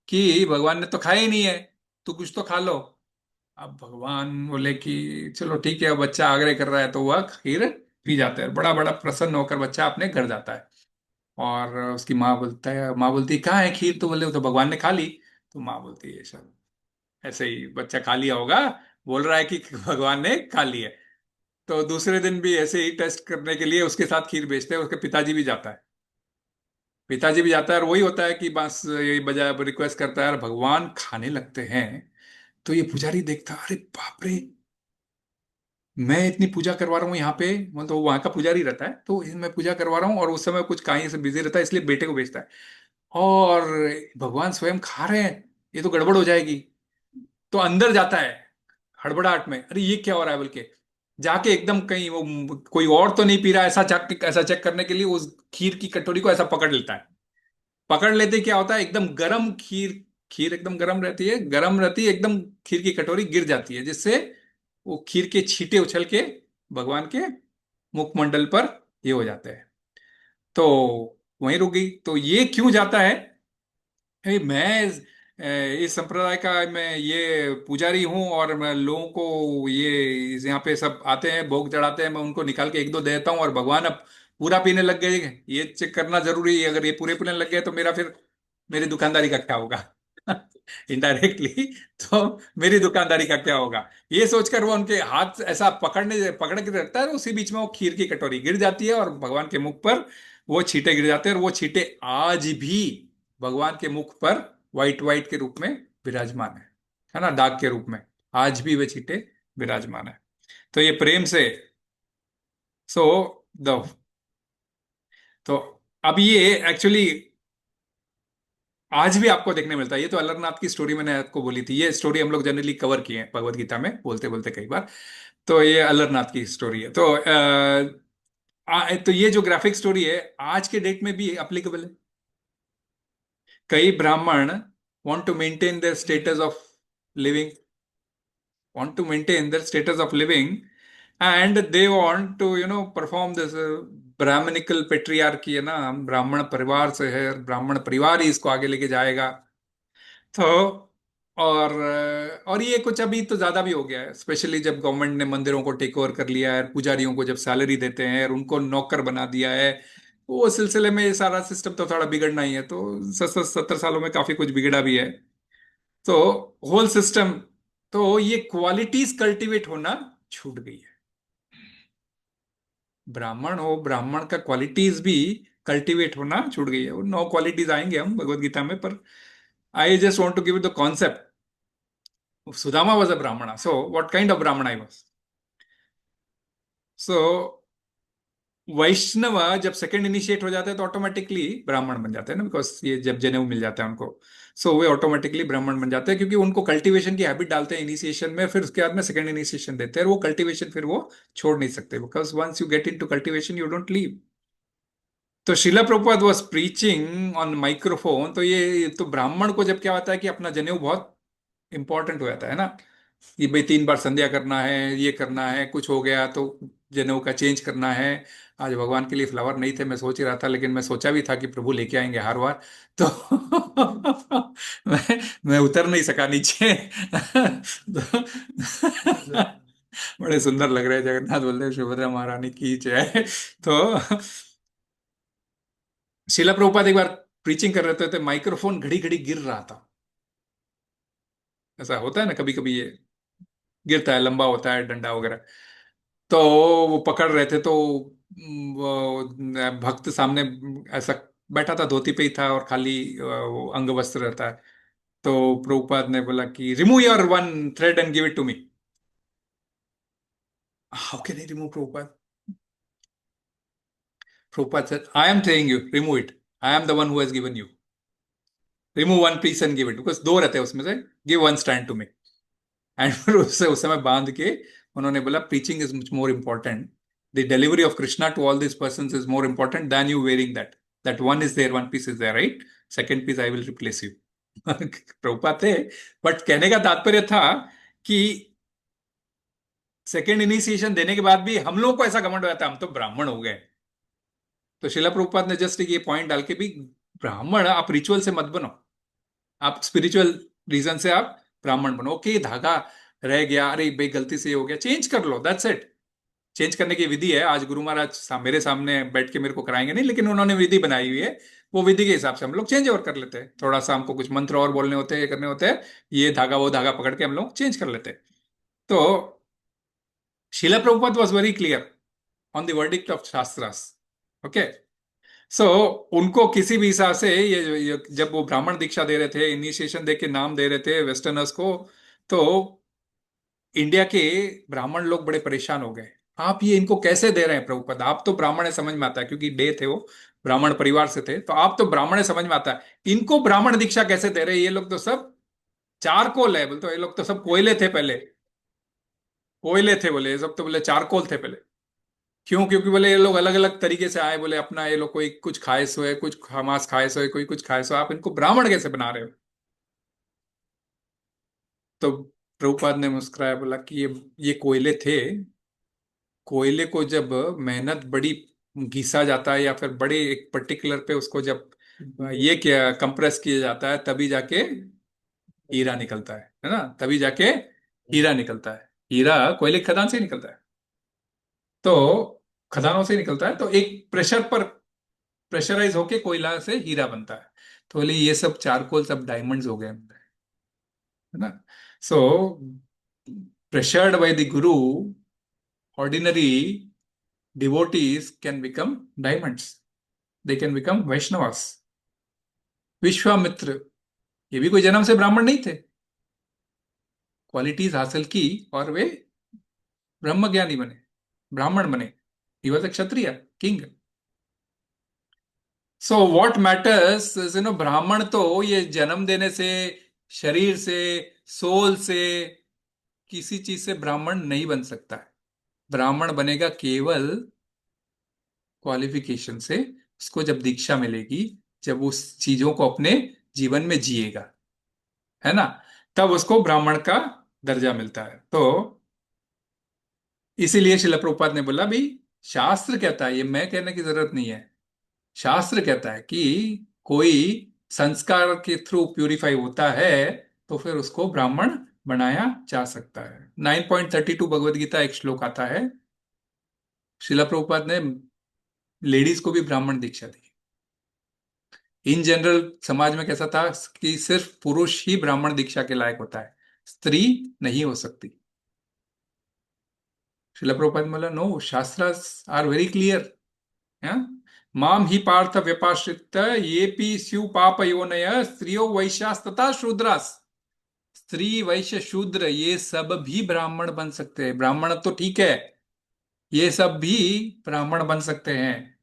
कि भगवान ने तो खाया ही नहीं है, तू कुछ तो खा लो। अब भगवान बोले कि चलो ठीक है, अब बच्चा आग्रह कर रहा है तो वह खीर पी जाता है, बड़ा बड़ा प्रसन्न होकर बच्चा अपने घर जाता है। और उसकी माँ बोलती है कहाँ है खीर, तो बोले तो भगवान ने खा ली। तो माँ बोलती है सब ऐसे ही बच्चा खा लिया होगा, बोल रहा है कि भगवान ने खा ली है। तो दूसरे दिन भी ऐसे ही टेस्ट करने के लिए उसके साथ खीर बेचते हैं, उसके पिताजी भी जाता है। पिताजी भी जाता है और वही होता है कि बस यही बजाय रिक्वेस्ट करता है और भगवान खाने लगते हैं। तो ये पुजारी देखता है, अरे बाप रे, मैं इतनी पूजा करवा रहा हूँ यहाँ पे, मतलब वो वहां का पुजारी रहता है, तो मैं पूजा करवा रहा हूँ और उस समय कुछ कहीं से बिजी रहता है, इसलिए बेटे को भेजता है। और भगवान स्वयं खा रहे हैं, ये तो गड़बड़ हो जाएगी। तो अंदर जाता है हड़बड़ाहट में, अरे ये क्या हो रहा है बोल के, जाके एकदम कहीं वो कोई और तो नहीं पी रहा, ऐसा चेक करने के लिए उस खीर की कटोरी को ऐसा पकड़ लेता है। पकड़ लेते ही क्या होता है, एकदम गरम खीर, खीर एकदम गरम रहती है, गरम रहती है एकदम, खीर की कटोरी गिर जाती है, जिससे वो खीर के छींटे उछल के भगवान के मुखमंडल पर ये हो जाते हैं। तो वहीं रुक गई। तो ये क्यों जाता है, मैं इस संप्रदाय का मैं ये पुजारी हूँ और मैं लोगों को ये यहाँ पे सब आते हैं भोग चढ़ाते हैं, मैं उनको निकाल के एक दो देता हूँ और भगवान अब पूरा पीने लग गए, ये चेक करना जरूरी है, अगर ये पूरे पीने लग गए तो मेरा फिर मेरी दुकानदारी का क्या होगा इनडायरेक्टली। तो मेरी दुकानदारी का क्या होगा, ये सोचकर वो उनके हाथ ऐसा पकड़ के रखता है, और उसी बीच में वो खीर की कटोरी गिर जाती है और भगवान के मुख पर वो छींटे गिर जाते हैं। और वो छींटे आज भी भगवान के मुख पर वाइट वाइट के रूप में विराजमान है ना, दाग के रूप में आज भी वे छींटे विराजमान है। तो ये प्रेम से, सो द, तो अब ये एक्चुअली आज भी आपको देखने मिलता है। ये तो अलारनाथ की स्टोरी मैंने आपको बोली थी, ये स्टोरी हम लोग जनरली कवर किए हैं भगवत गीता में बोलते बोलते कई बार। तो ये अलारनाथ की स्टोरी है। तो तो ये जो ग्राफिक स्टोरी है आज के डेट में भी अप्लीकेबल है। कई ब्राह्मण want to maintain their status of living, want to maintain their status of living, and they want to perform this brahmanical patriarchy है ना, हम ब्राह्मण परिवार से है, ब्राह्मण परिवार ही इसको आगे लेके जाएगा। तो और ये कुछ अभी तो ज्यादा भी हो गया है, स्पेशली जब गवर्नमेंट ने मंदिरों को टेक ओवर कर लिया है, पुजारियों को जब सैलरी देते हैं और उनको नौकर बना दिया है, वो सिलसिले में ये सारा सिस्टम तो थोड़ा बिगड़ना ही है, तो 70 सालों में काफी कुछ बिगड़ा भी है। तो होल सिस्टम, तो ये क्वालिटीज कल्टीवेट होना छूट गई है। ब्राह्मण हो, ब्राह्मण का क्वालिटीज भी कल्टीवेट होना छूट गई है। वो 9 क्वालिटीज आएंगे हम भगवत गीता में, पर I just want to give the concept. Sudama was a Brahmin, so what kind of ब्राह्मण आई वॉज। सो वैष्णव जब सेकंड इनिशिएट हो जाते हैं तो ऑटोमेटिकली ब्राह्मण बन जाते हैं ना, बिकॉज ये जब जनेऊ मिल जाता है उनको, सो वे ऑटोमेटिकली ब्राह्मण बन जाते हैं, क्योंकि उनको कल्टीवेशन की हैबिट डालते हैं इनिशिएशन में, फिर उसके बाद में सेकंड इनिशिएशन देते हैं, और वो कल्टीवेशन फिर वो छोड़ नहीं सकते, because once you get in to cultivation you don't leave. तो Srila Prabhupada was preaching on microphone, तो ये तो ब्राह्मण को जब क्या होता है कि अपना जनेऊ बहुत इंपॉर्टेंट हो जाता है ना, कि भाई 3 बार संध्या करना है, ये करना है, कुछ हो गया तो जनेऊ का चेंज करना है। आज भगवान के लिए फ्लावर नहीं थे, मैं सोच ही रहा था, लेकिन मैं सोचा भी था कि प्रभु लेके आएंगे हर बार, तो मैं उतर नहीं सका नीचे। तो बड़े सुंदर लग रहे हैं जगन्नाथ बलदेव सुभद्रा महारानी की जय। तो शिला प्रभुपाद एक बार प्रीचिंग कर रहे थे, तो माइक्रोफोन घड़ी घड़ी गिर रहा था। ऐसा होता है ना कभी कभी, ये गिरता है, लंबा होता है डंडा वगैरह। तो वो पकड़ रहे थे, तो वो भक्त सामने ऐसा बैठा था, धोती पे ही था और खाली वो अंग वस्त्र रहता है। तो प्रभुपाद ने बोला कि remove your one thread and give it to me. How can I remove Prabhupada? Prabhupada said I am telling you remove it, I am the one who has given you, remove one piece and give it, because 2 रहते हैं उसमें से, give one stand to me. And फिर उससे उस समय बांध के उन्होंने बोला preaching is much more important, the delivery of Krishna to all this person is more important than you wearing that, that one is there, one piece is there, right, second piece I will replace you. Prabhupada थे, but कहने का तात्पर्य था कि second initiation देने के बाद भी हम लोगों को ऐसा घमंड हो जाता है हम तो ब्राह्मण हो गए। तो शिला प्रभुपाद ने जस्ट ये पॉइंट डाल के भी, ब्राह्मण आप रिचुअल से मत बनो, आप स्पिरिचुअल रीजन से आप ब्राह्मण बनो। ओके, धागा रह गया, अरे भाई गलती से ये हो गया, चेंज कर लो, दैट्स इट। चेंज करने की विधि है, आज गुरु महाराज मेरे सामने बैठ के मेरे को कराएंगे नहीं, लेकिन उन्होंने विधि बनाई हुई है, वो विधि के हिसाब से हम लोग चेंज ओवर कर लेते हैं। थोड़ा सा हमको कुछ मंत्र और बोलने होते हैं, ये करने होते हैं, ये धागा वो धागा पकड़ के हम लोग चेंज कर लेते हैं। तो Srila Prabhupada was very clear on the verdict of shastras. Okay, so उनको किसी भी हिसाब से ये जब वो ब्राह्मण दीक्षा दे रहे थे, इनिशिएशन दे के नाम दे रहे थे वेस्टर्नर्स को, तो इंडिया के ब्राह्मण लोग बड़े परेशान हो गए। आप ये इनको कैसे दे रहे हैं प्रभुपद, आप तो ब्राह्मण है, समझ में आता है, क्योंकि डे थे वो, ब्राह्मण परिवार से थे, तो आप तो ब्राह्मण है, समझ में आता है, इनको ब्राह्मण दीक्षा कैसे दे रहे हैं, ये लोग तो सब चारकोल है, बोलते ये लोग तो सब कोयले थे पहले, कोयले थे बोले, ये सब तो बोले चारकोल थे पहले। क्यों? क्योंकि बोले ये लोग अलग अलग तरीके से आए, बोले अपना ये लोग कोई कुछ खाए सोए, कुछ मांस खाए सोए, कोई कुछ खाए सोए, आप इनको ब्राह्मण कैसे बना रहे हो? तो प्रभुपाद ने मुस्कुराया, बोला कि ये कोयले थे, कोयले को जब मेहनत बड़ी घिसा जाता है, या फिर बड़े एक पर्टिकुलर पे उसको जब ये क्या कंप्रेस किया जाता है, तभी जाके हीरा निकलता है ना, तभी जाके हीरा निकलता है। हीरा कोयले की खदान से ही निकलता है, तो खदानों से ही निकलता है, तो एक प्रेशर पर प्रेशराइज होके कोयला से हीरा बनता है। तो बोले ये सब चारकोल सब डायमंड्स हो गए, है ना। सो pressured by the Guru, ordinary devotees can become diamonds, they can become Vaishnavas। Vishwamitra ये भी कोई जन्म से ब्राह्मण नहीं थे, क्वालिटीज हासिल की और वे ब्रह्म ज्ञानी बने, ब्राह्मण बने। He was a Kshatriya king. So what matters is ब्राह्मण तो ये जन्म देने से, शरीर से, सोल से, किसी चीज से ब्राह्मण नहीं बन सकता है। ब्राह्मण बनेगा केवल क्वालिफिकेशन से, उसको जब दीक्षा मिलेगी, जब उस चीजों को अपने जीवन में जिएगा, है ना, तब उसको ब्राह्मण का दर्जा मिलता है। तो इसीलिए शिला प्रभुपाद ने बोला भाई, शास्त्र कहता है, ये मैं कहने की जरूरत नहीं है, शास्त्र कहता है कि कोई संस्कार के थ्रू प्यूरिफाई होता है, तो फिर उसको ब्राह्मण बनाया जा सकता है। 9.32 भगवद गीता एक श्लोक आता है, शिला प्रभुपाद ने लेडीज को भी ब्राह्मण दीक्षा दी। इन जनरल समाज में कैसा था कि सिर्फ पुरुष ही ब्राह्मण दीक्षा के लायक होता है, स्त्री नहीं हो सकती। श्रील प्रभुपाद ने बोला, no, shastras are very clear. माम ही पार्थ व्यपाश्रित ये पी स्यु पाप योनय स्त्रियो वैश्यास तथा शूद्रास। स्त्री वैश्य शूद्र ये सब भी ब्राह्मण बन सकते हैं। ब्राह्मण तो ठीक है, ये सब भी ब्राह्मण बन सकते हैं।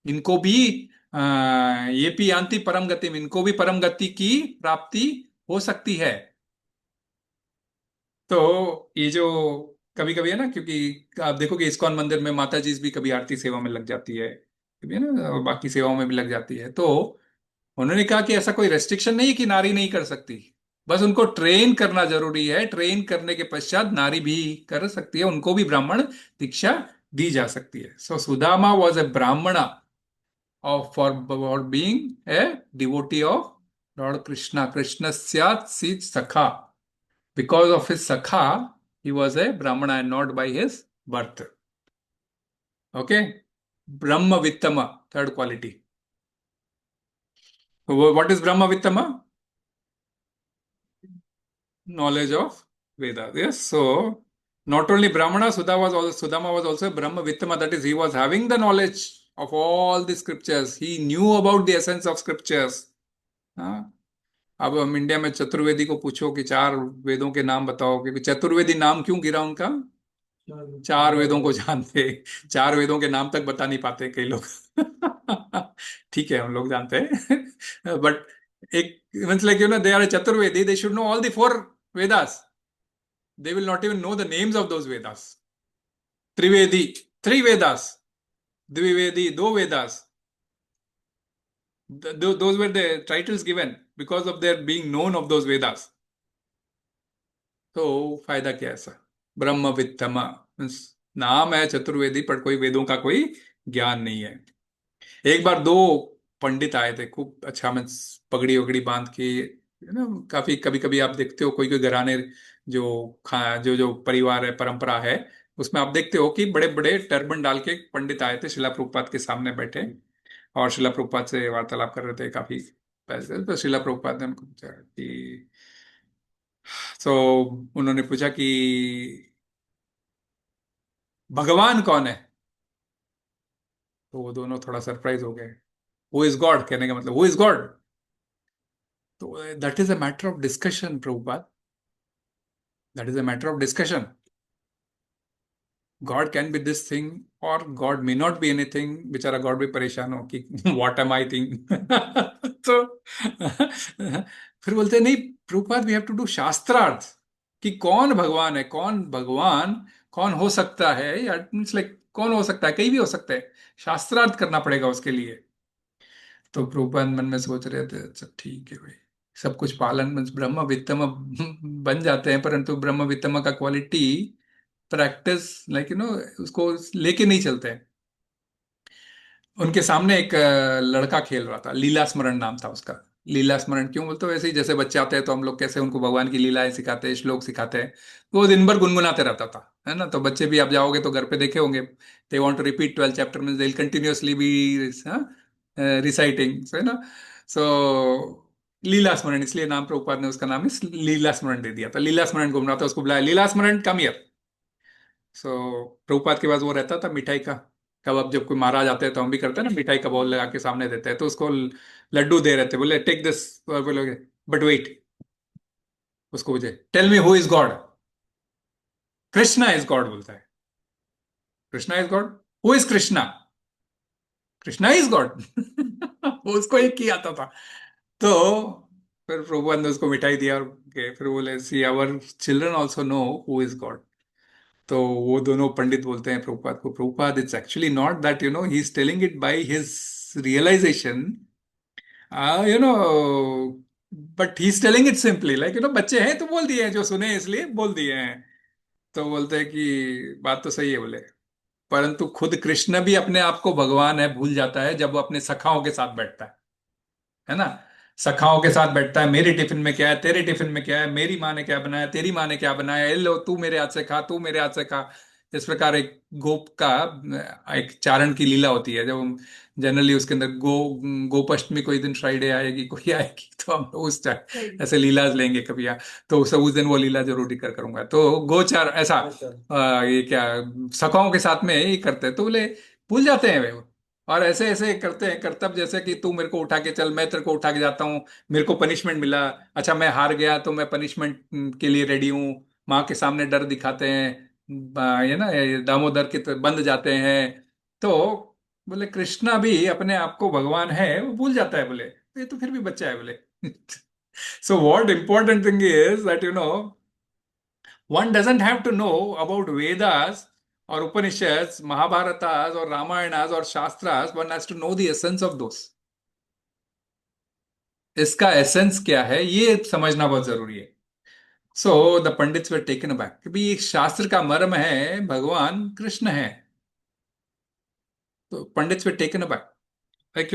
इनको भी ये पी यान्ति परम गति, इनको भी परम गति की प्राप्ति हो सकती है। तो ये जो कभी कभी है ना, क्योंकि आप देखो कि इस्कॉन मंदिर में माता जी भी कभी आरती सेवा में लग जाती है, कभी है ना, और बाकी सेवाओं में भी लग जाती है। तो उन्होंने कहा कि ऐसा कोई रेस्ट्रिक्शन नहीं है कि नारी नहीं कर सकती, बस उनको ट्रेन करना जरूरी है। ट्रेन करने के पश्चात नारी भी कर सकती है, उनको भी ब्राह्मण दीक्षा दी जा सकती है। सो Sudama was a brahmana of for being a devotee of Lord Krishna. कृष्णस्यात् सी सखा, because of his sakha he was a brahmana and not by his birth. Okay, brahma vittama, third quality. What is brahma vittama? Knowledge of Vedas. Yes, so not only brahmana, Sudama was also a brahma vittama, that is he was having the knowledge of all the scriptures, he knew about the essence of scriptures. हाँ, अब हम India में चतुर्वेदी को पूछो कि चार वेदों के नाम बताओ, क्योंकि चतुर्वेदी नाम क्यों गिरा उनका? चार वेदों को जानते, चार वेदों के नाम तक बता नहीं पाते कई लोग। ठीक है, हम लोग जानते हैं, बट एक means like you know they are Chaturvedi, they should know all the four Vedas, they will not even know the names of those Vedas. Trivedi, three Vedas, Dwivedi, दो Vedas, those were the titles given because of their being known of those vedas. तो फायदा क्या है ऐसा? ब्रह्म वित्तमा, नाम है चतुर्वेदी पर कोई वेदों का कोई ज्ञान नहीं है। एक बार दो पंडित आए थे, खूब अच्छा में पगड़ी वगड़ी बांध के, है ना, काफी कभी कभी आप देखते हो कोई कोई घराने जो खा जो जो परिवार है, परंपरा है, उसमें आप देखते हो कि बड़े बड़े टर्बन डाल के पंडित आए थे, शिला प्रभुपाद के सामने बैठे और शिला प्रभुपाद से वार्तालाप कर रहे थे काफी पैसे। तो शिला प्रभुपाद ने उनको पूछा कि, तो उन्होंने पूछा कि भगवान कौन है? तो वो दोनों थोड़ा सरप्राइज हो गए। हु इज गॉड कहने का मतलब हु इज गॉड? तो that is a matter of discussion Prabhupada, that is a matter of discussion. God can be this thing और god may not be anything. बेचारा गॉड भी परेशान हो कि व्हाट एम आई थिंग। तो फिर बोलते हैं, नहीं Prabhupada, we have to do shastrarth, कि कौन भगवान है, कौन भगवान कौन हो सकता है, या मीन्स लाइक कौन हो सकता है, कहीं भी हो सकता है, शास्त्रार्थ करना पड़ेगा उसके लिए। तो प्रभुपाद मन में सोच रहे थे, अच्छा ठीक है भाई, सब कुछ पालन ब्रह्म वित्तम बन जाते हैं, परंतु ब्रह्म वित्तम का quality practice like you no उसको लेके नहीं चलते हैं। उनके सामने एक लड़का खेल रहा था, लीला स्मरण नाम था उसका। लीला स्मरण क्यों बोलते हो? वैसे ही जैसे बच्चे आते हैं तो हम लोग कैसे उनको भगवान की लीलाएं सिखाते हैं, श्लोक सिखाते हैं, वो दिन भर गुनगुनाते रहता था, है ना। तो बच्चे भी आप जाओगे तो घर पे देखे होंगे, they want to repeat 12 chapter में, दे कंटिन्यूअसली बी रिसाइटिंग, है ना। सो लीला स्मरण, इसलिए नाम प्रभुपाद ने उसका नाम इस लीला स्मरण दे दिया था। लीला स्मरण घूम रहा था, उसको बुलाया, लीला स्मरण कम हियर। सो प्रभुपाद के पास वो रहता था मिठाई का, कब अब जब कोई महाराज आते हैं तो हम भी करते हैं ना, मिठाई का बाउल लगा के सामने देते हैं, तो उसको लड्डू दे रहे थे, बोले टेक दिस, बोलोगे बट वेट, उसको मुझे tell me who is God. Krishna is God बोलता है, Krishna is God, who is Krishna? Krishna is God. उसको एक ही आता था। तो फिर प्रभुपाद ने उसको मिठाई दिया और फिर बोले, see our children also know who is God. तो वो दोनों पंडित बोलते हैं प्रभुपाद को, Prabhupada it's actually not that, you know, he is telling it by his realization, you know, but he is telling it simply like, you know, बच्चे हैं तो बोल दिए हैं, जो सुने इसलिए बोल दिए हैं। तो बोलते हैं कि बात तो सही है, बोले, परंतु खुद कृष्ण भी अपने आप को भगवान है भूल जाता है जब वो अपने सखाओं के साथ बैठता है ना। सखाओं के साथ बैठता है, मेरी टिफिन में क्या है, तेरे टिफिन में क्या है, मेरी माँ ने क्या बनाया, तेरी माँ ने क्या बनाया, ए लो तू मेरे हाथ से खा, तू मेरे हाथ से खा, इस प्रकार एक गोप का एक चारण की लीला होती है, जब जनरली उसके अंदर गोपाष्टमी कोई दिन फ्राइडे आएगी, कोई आएगी, तो हम लोग उस टाइम ऐसे लीला लेंगे कभी यहाँ। तो सब उस दिन वो लीला जरूर कर करूंगा। तो गोचार ऐसा ये क्या सखाओं के साथ में ही करते हैं, तो बोले भूल जाते हैं वे। और ऐसे ऐसे करते हैं करतब, जैसे कि तू मेरे को उठा के चल, मैं तेरे को उठा के जाता हूँ, मेरे को पनिशमेंट मिला, अच्छा मैं हार गया तो मैं पनिशमेंट के लिए रेडी हूँ। माँ के सामने डर दिखाते हैं, ये ना ये दामोदर के तो बंद जाते हैं। तो बोले कृष्णा भी अपने आप को भगवान है वो भूल जाता है, बोले ये तो फिर भी बच्चा है बोले। So what important thing is that one doesn't have to know about Vedas or Upanishads, Mahabharatas or Ramayanas or Shastras. One has to know the essence of those. इसका एसेंस क्या है ये समझना बहुत जरूरी है। So the pandits were taken aback कि भाई एक शास्त्र का मर्म है भगवान कृष्ण है। तो pandits were taken aback, like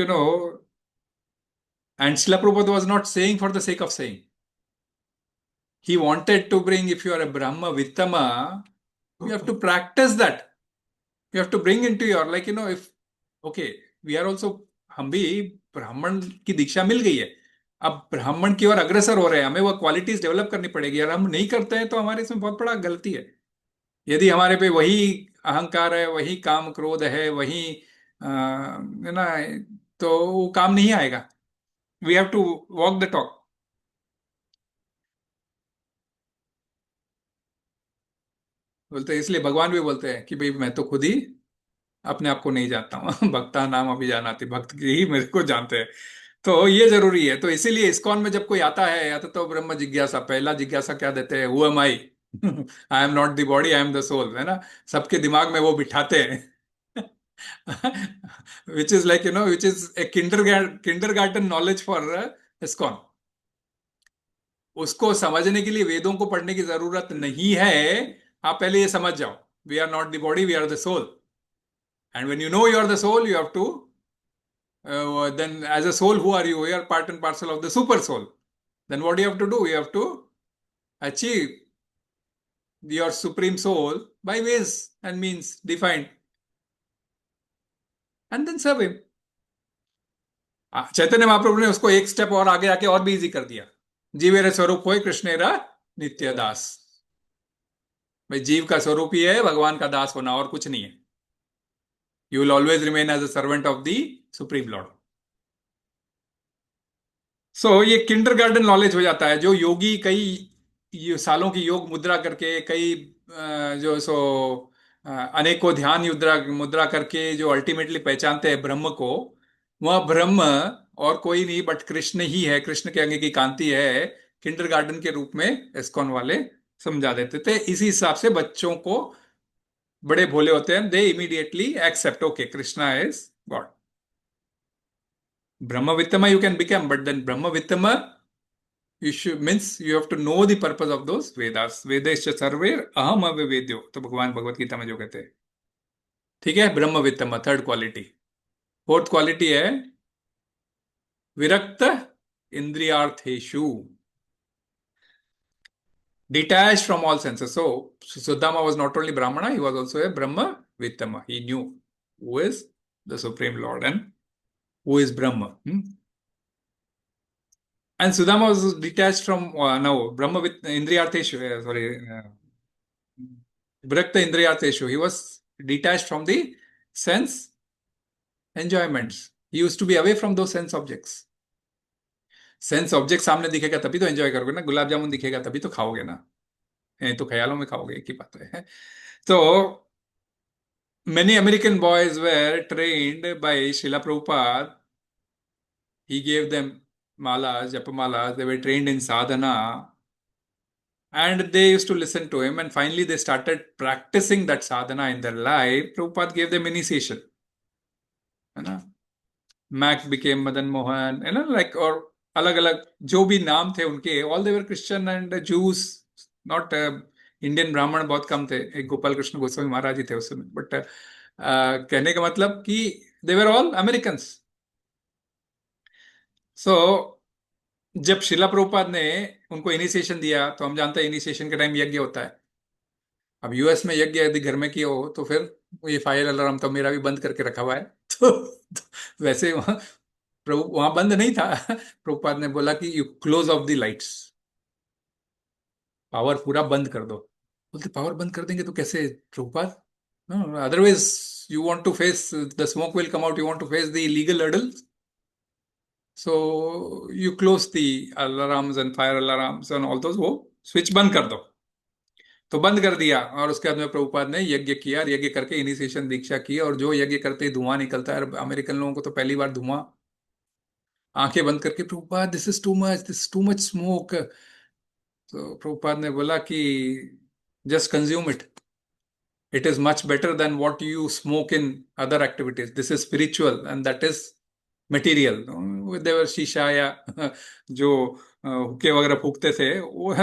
and Srila Prabhupada was not saying for the sake of saying. He wanted to bring, if you are a Brahma Vittama, you have to practice that. You have to bring into your, like, if, okay, we are also, हम भी ब्राह्मण की दीक्षा मिल गई है, अब ब्राह्मण की ओर अग्रसर हो रहे हैं, हमें वो क्वालिटीज डेवलप करनी पड़ेगी। अगर हम नहीं करते हैं तो हमारे इसमें बहुत बड़ा गलती है। यदि हमारे पे वही अहंकार है, वही काम क्रोध है, वही है ना, तो वो काम नहीं आएगा। We have to walk the talk. बोलते हैं, इसलिए भगवान भी बोलते हैं कि भाई मैं तो खुद ही अपने आप को नहीं जानता हूँ। भक्ता नाम अभी जानाति, भक्त की ही मेरे को जानते हैं। तो ये जरूरी है। तो इसीलिए इस्कॉन में जब कोई आता है या तो ब्रह्म जिज्ञासा, पहला जिज्ञासा क्या देते हैं, who am I, I am not the body, I am the soul, है ना, सबके दिमाग में वो बिठाते हैं। Which is like which is a kindergarten knowledge for ISKCON. उसको समझने के लिए वेदों को पढ़ने की जरूरत नहीं है। आप पहले ये समझ जाओ, we are not the body, we are the soul. And when you know you are the soul, you have to then as a soul, who are you? You are part and parcel of the super soul. Then what do you have to do? You have to achieve your supreme soul by ways and means defined, and then serve him. Chaitanya Mahaprabhu ने उसको एक step और आगे आके और भी easy कर दिया। जीवेर स्वरूप होय कृष्णेरा नित्य दास। भाई जीव का स्वरूप ही है भगवान का दास होना, और कुछ नहीं है। You will always remain as a servant of the supreme lord. ये किंडरगार्टन नॉलेज हो जाता है। जो योगी कई सालों की योग मुद्रा करके, कई जो अनेकों ध्यान मुद्रा मुद्रा करके जो अल्टीमेटली पहचानते हैं ब्रह्म को, वह ब्रह्म और कोई नहीं बट कृष्ण ही है, कृष्ण के अंग की कांति है। किंडरगार्टन के रूप में इस्कॉन वाले समझा देते थे। इसी हिसाब से बच्चों को, बड़े भोले होते हैं, they immediately accept, okay Krishna is God. Brahmavittama you can become, but then Brahmavittama, you should, means you have to know the purpose of those Vedas. Vedescha sarver aham avivedyo, तो भगवान भगवत गीता में जो कहते हैं। ठीक है, ब्रह्मवित्तम थर्ड क्वालिटी। फोर्थ क्वालिटी है विरक्त इंद्रियार्थेषु, detached from all senses. So Suddama was not only Brahmana, he was also a Brahmavittama. He knew who is the Supreme Lord and who is Brahma. And Sudama was detached from now Brahma with Indriyartheshu. Sorry, Virakta Indriyartheshu. He was detached from the sense enjoyments. He used to be away from those sense objects. Sense object सामने दिखेगा तभी तो enjoy करोगे ना, गुलाब जामुन दिखेगा तभी तो खाओगे ना, तो ख्यालों में खाओगे, एक ही बात है। तो many American boys were trained by Srila Prabhupada. He gave them malas, japamalas. They were trained in sadhana. And they used to listen to him, and finally they started practicing that sadhana in their life. Prabhupada gave them initiation. है ना, Mac became Madan Mohan, है ना, like, और अलग अलग जो भी नाम थे उनके, all they were Christian and Jews, not Indian ब्राह्मण बहुत कम थे। एक गोपाल कृष्ण गोस्वामी महाराज जी थे उस समय, बट कहने का मतलब कि they were all Americans. So जब शिला प्रभुपाद ने उनको इनिशिएशन दिया, तो हम जानते हैं इनिशिएशन के टाइम यज्ञ होता है। अब यूएस में यज्ञ यदि घर में किया हो तो फिर ये फायर अलार्म तो मेरा भी बंद करके रखा हुआ है। तो वैसे वहां प्रभु वहां बंद नहीं था। प्रभुपाद ने बोला कि you close of the lights, power पूरा बंद कर दो। बोलते पावर बंद कर देंगे तो कैसे Prabhupada? Otherwise you want to face the smoke will come out, you want to face the legal hurdle, so you close the alarms and fire alarms and all those, वो स्विच बंद कर दो। तो बंद कर दिया और उसके बाद में प्रभुपाद ने यज्ञ किया और यज्ञ करके इनिशिएशन दीक्षा की। और जो यज्ञ करते ही धुआं निकलता है, और अमेरिकन लोगों को तो पहली बार धुआं, आंखें बंद करके Prabhupada this is too much, this too much smoke. तो प्रभुपाद ने बोला कि just consume it, it is much better than what you smoke in other activities. This is spiritual and that is material. देवर शीशा या जो हुक्के वगैरह फूकते थे वो,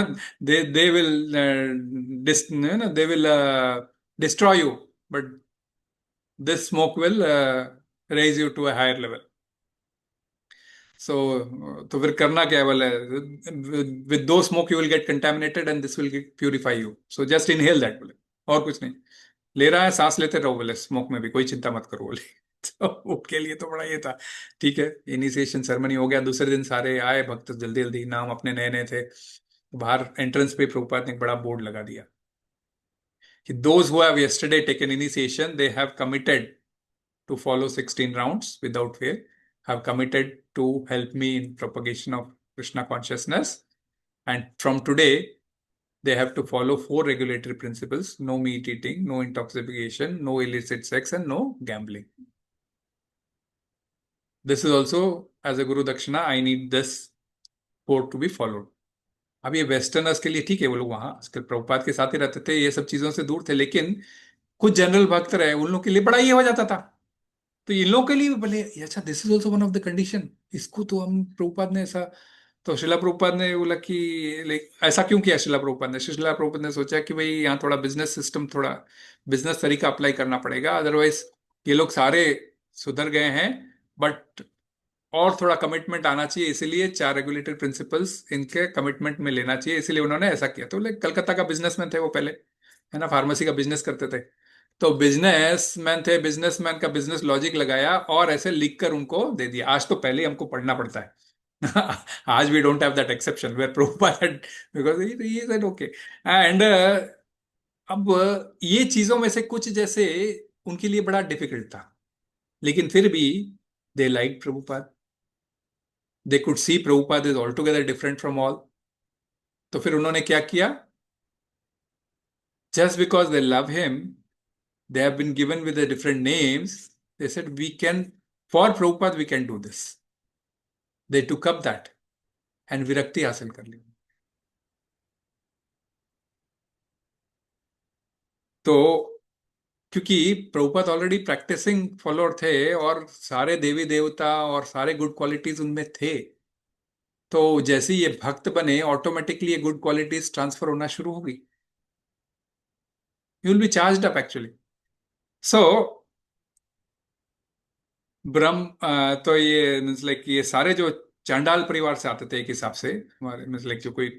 they will they will destroy you, but this smoke will raise you to a higher level. सो तो फिर करना क्या है बोले, विद दो smoke you will get contaminated and this will purify you, so just inhale that बोले, और कुछ नहीं। ले रहा है सांस लेते रहो बोले स्मोक में भी, कोई चिंता मत करो बोले। तो उसके लिए तो बड़ा ये था। ठीक है, इनिशिएशन सेरेमनी हो गया। दूसरे दिन सारे आए भक्त, जल्दी जल्दी, नाम अपने नए नए थे। बाहर एंट्रेंस पे प्रभुपाद ने एक बड़ा बोर्ड लगा दिया कि those who have yesterday taken initiation they have committed to follow 16 rounds without fail, have committed to help me in propagation of Krishna consciousness. And from today, they have to follow 4 regulatory principles: no meat eating, no intoxication, no illicit sex, and no gambling. This is also, as a Guru Dakshina, I need this 4 to be followed. अब ये westerners के लिए ठीक है, वो लोग वहां प्रभुपाद के साथ ही रहते थे, ये सब चीजों से दूर थे, लेकिन कुछ जनरल भक्त रहे, उन लोग के लिए बड़ा ये हो जाता था। तो इन लोगों के लिए भी भले अच्छा, this is also one of the condition, इसको तो हम प्रभुपाद ने ऐसा, तो शिला प्रभुपाद ने बोला कि लाइक ऐसा क्यों किया शिला प्रभुपाद ने? शिला प्रभुपाद ने सोचा कि भाई यहाँ थोड़ा बिजनेस सिस्टम, थोड़ा बिजनेस तरीका अप्लाई करना पड़ेगा, अदरवाइज ये लोग सारे सुधर गए हैं, बट और थोड़ा कमिटमेंट आना चाहिए, इसीलिए 4 रेगुलेटरी प्रिंसिपल्स इनके कमिटमेंट में लेना चाहिए, इसीलिए उन्होंने ऐसा किया। तो लाइक कलकत्ता का बिजनेसमैन थे वो पहले, है ना, फार्मेसी का बिजनेस करते थे। तो बिजनेसमैन थे, बिजनेसमैन का बिजनेस लॉजिक लगाया और ऐसे लिख कर उनको दे दिया। आज तो पहले ही हमको पढ़ना पड़ता है। आज we don't have that exception where proof, because ये सेड ओके। एंड अब ये चीजों में से कुछ जैसे उनके लिए बड़ा डिफिकल्ट था, लेकिन फिर भी they like Prabhupada, they could see Prabhupada is all together different from all. तो फिर उन्होंने क्या किया, just because they love him, they have been given with the different names, they said we can, for Prabhupada we can do this. They took up that and विरक्ति हासिल कर ली। तो क्योंकि प्रभुपाद ऑलरेडी प्रैक्टिसिंग फॉलोअर थे और सारे देवी देवता और सारे गुड क्वालिटीज उनमें थे, तो जैसे ही ये भक्त बने ऑटोमेटिकली ये गुड क्वालिटीज ट्रांसफर होना शुरू हो गई। You will be charged up actually. So ब्रह्म तो ये मीन्स लाइक ये सारे जो चांडाल परिवार से आते थे, एक हिसाब से हमारे मीन्स लाइक जो कोई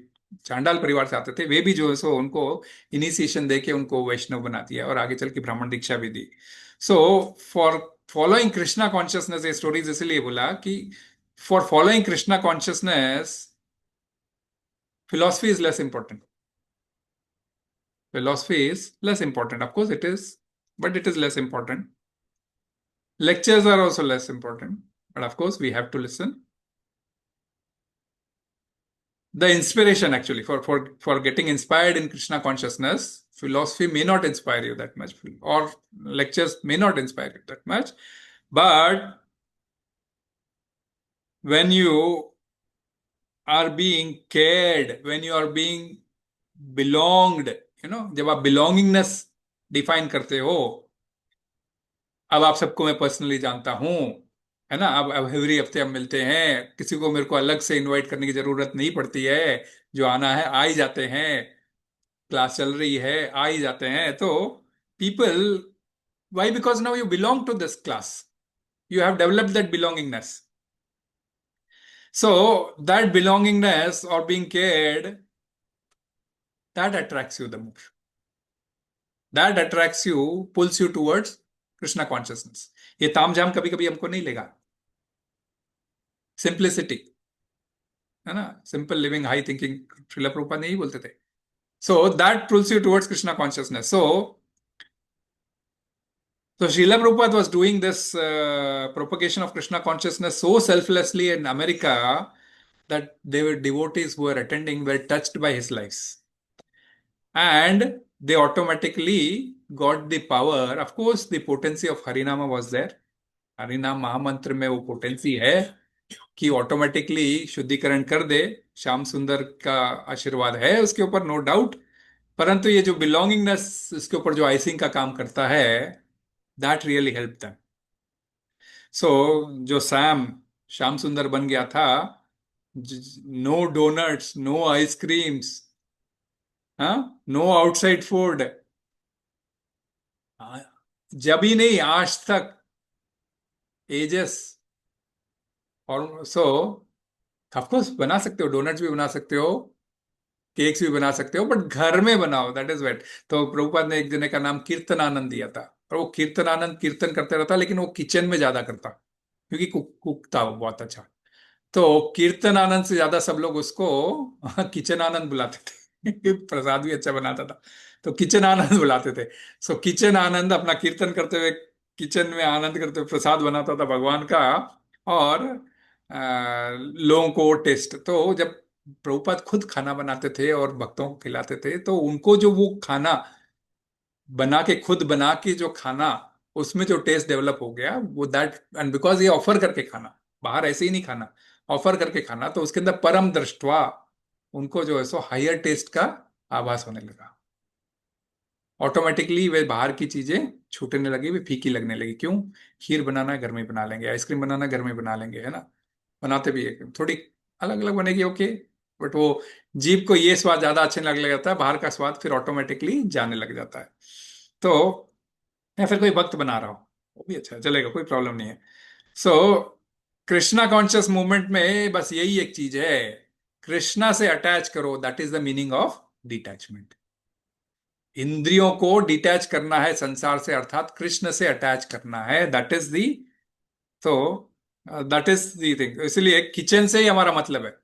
चांडाल परिवार से आते थे, वे भी जो है सो उनको इनिशिएशन दे के उनको वैष्णव बना दिया और आगे चल के ब्राह्मण दीक्षा भी दी। So for following Krishna consciousness, ये स्टोरीज इसलिए बोला कि for following Krishna consciousness philosophy is less important. Philosophy is less important. Of course it is, but it is less important. Lectures are also less important, but of course we have to listen. The inspiration actually for getting inspired in Krishna consciousness, philosophy may not inspire you that much, or lectures may not inspire you that much, but when you are being cared, when you are being belonged, जब आप belongingness define करते हो, अब आप सबको मैं personally जानता हूं, है ना, अब एवरी हफ्ते हम मिलते हैं, किसी को मेरे को अलग से इनवाइट करने की जरूरत नहीं पड़ती है, जो आना है आ ही जाते हैं, क्लास चल रही है आ ही जाते हैं। तो people, why? Because now you belong to this class, you have developed that belongingness. So that belongingness or being cared, that attracts you the more. That attracts you, pools you towards Krishna consciousness. ये तामझाम कभी कभी हमको नहीं लेगा। Simplicity, है ना, simple living, high thinking, Srila Prabhupada यही बोलते थे। So that pulls you towards Krishna consciousness. So Srila Prabhupada was doing this propagation of Krishna consciousness so selflessly in America that they were devotees who were attending were touched by his lives, and they automatically got the power. Of course, the potency of Harinama was there. हरिनाम महामंत्र में वो potency है कि automatically शुद्धिकरण कर दे। श्याम सुंदर का आशीर्वाद है उसके ऊपर, नो डाउट। परंतु ये जो बिलोंगिंगनेस इसके ऊपर जो आइसिंग का काम करता है, दैट रियली हेल्प देम। सो जो श्याम सुंदर बन गया था, नो डोनट्स, नो आइसक्रीम्स, हाँ, नो आउटसाइड फूड, जब ही नहीं आज तक, एजेस। और सो ऑफकोर्स बना सकते हो, डोनट्स भी बना सकते हो, केक्स भी बना सकते हो, बट घर में बनाओ, दैट इज वेट। तो प्रभुपाद ने एक जने का नाम कीर्तनानंद दिया था, और वो कीर्तनानंद कीर्तन करते रहता, लेकिन वो किचन में ज्यादा करता, क्योंकि कुक था वो बहुत अच्छा। तो कीर्तन आनंद से ज्यादा सब लोग उसको किचन आनंद बुलाते थे। प्रसाद भी अच्छा बनाता था, तो किचन आनंद बुलाते थे। सो किचन आनंद अपना कीर्तन करते हुए, किचन में आनंद करते हुए प्रसाद बनाता था भगवान का। और लोगों को टेस्ट, तो जब प्रभुपाद खुद खाना बनाते थे और भक्तों को खिलाते थे, तो उनको जो वो खाना बना के, खुद बना के जो खाना, उसमें जो टेस्ट डेवलप हो गया वो, दैट एंड बिकॉज ये ऑफर करके खाना, बाहर ऐसे ही नहीं खाना, ऑफर करके खाना, तो उसके अंदर परम दृष्टवा उनको जो है सो हायर टेस्ट का आभास होने लगा। ऑटोमेटिकली वे बाहर की चीजें छूटने लगी, वे फीकी लगने लगी। क्यों? खीर बनाना है घर में ही बना लेंगे, आइसक्रीम बनाना है घर में ही बना लेंगे, है ना। बनाते भी है, थोड़ी अलग अलग बनेगी, ओके, बट वो जीभ को ये स्वाद ज्यादा अच्छे लगने लग जाता है, बाहर का स्वाद फिर ऑटोमेटिकली जाने लग जाता है। तो या फिर कोई भक्त बना रहा हो, वो भी अच्छा है, चलेगा, कोई प्रॉब्लम नहीं है। सो कृष्णा कॉन्शियस मूवमेंट में बस यही एक चीज है, कृष्णा से अटैच करो, that is the meaning of detachment. इंद्रियों को डिटैच करना है संसार से, अर्थात कृष्ण से अटैच करना है, दैट इज दी। तो दैट इज दी थिंग। इसलिए किचन से ही हमारा मतलब है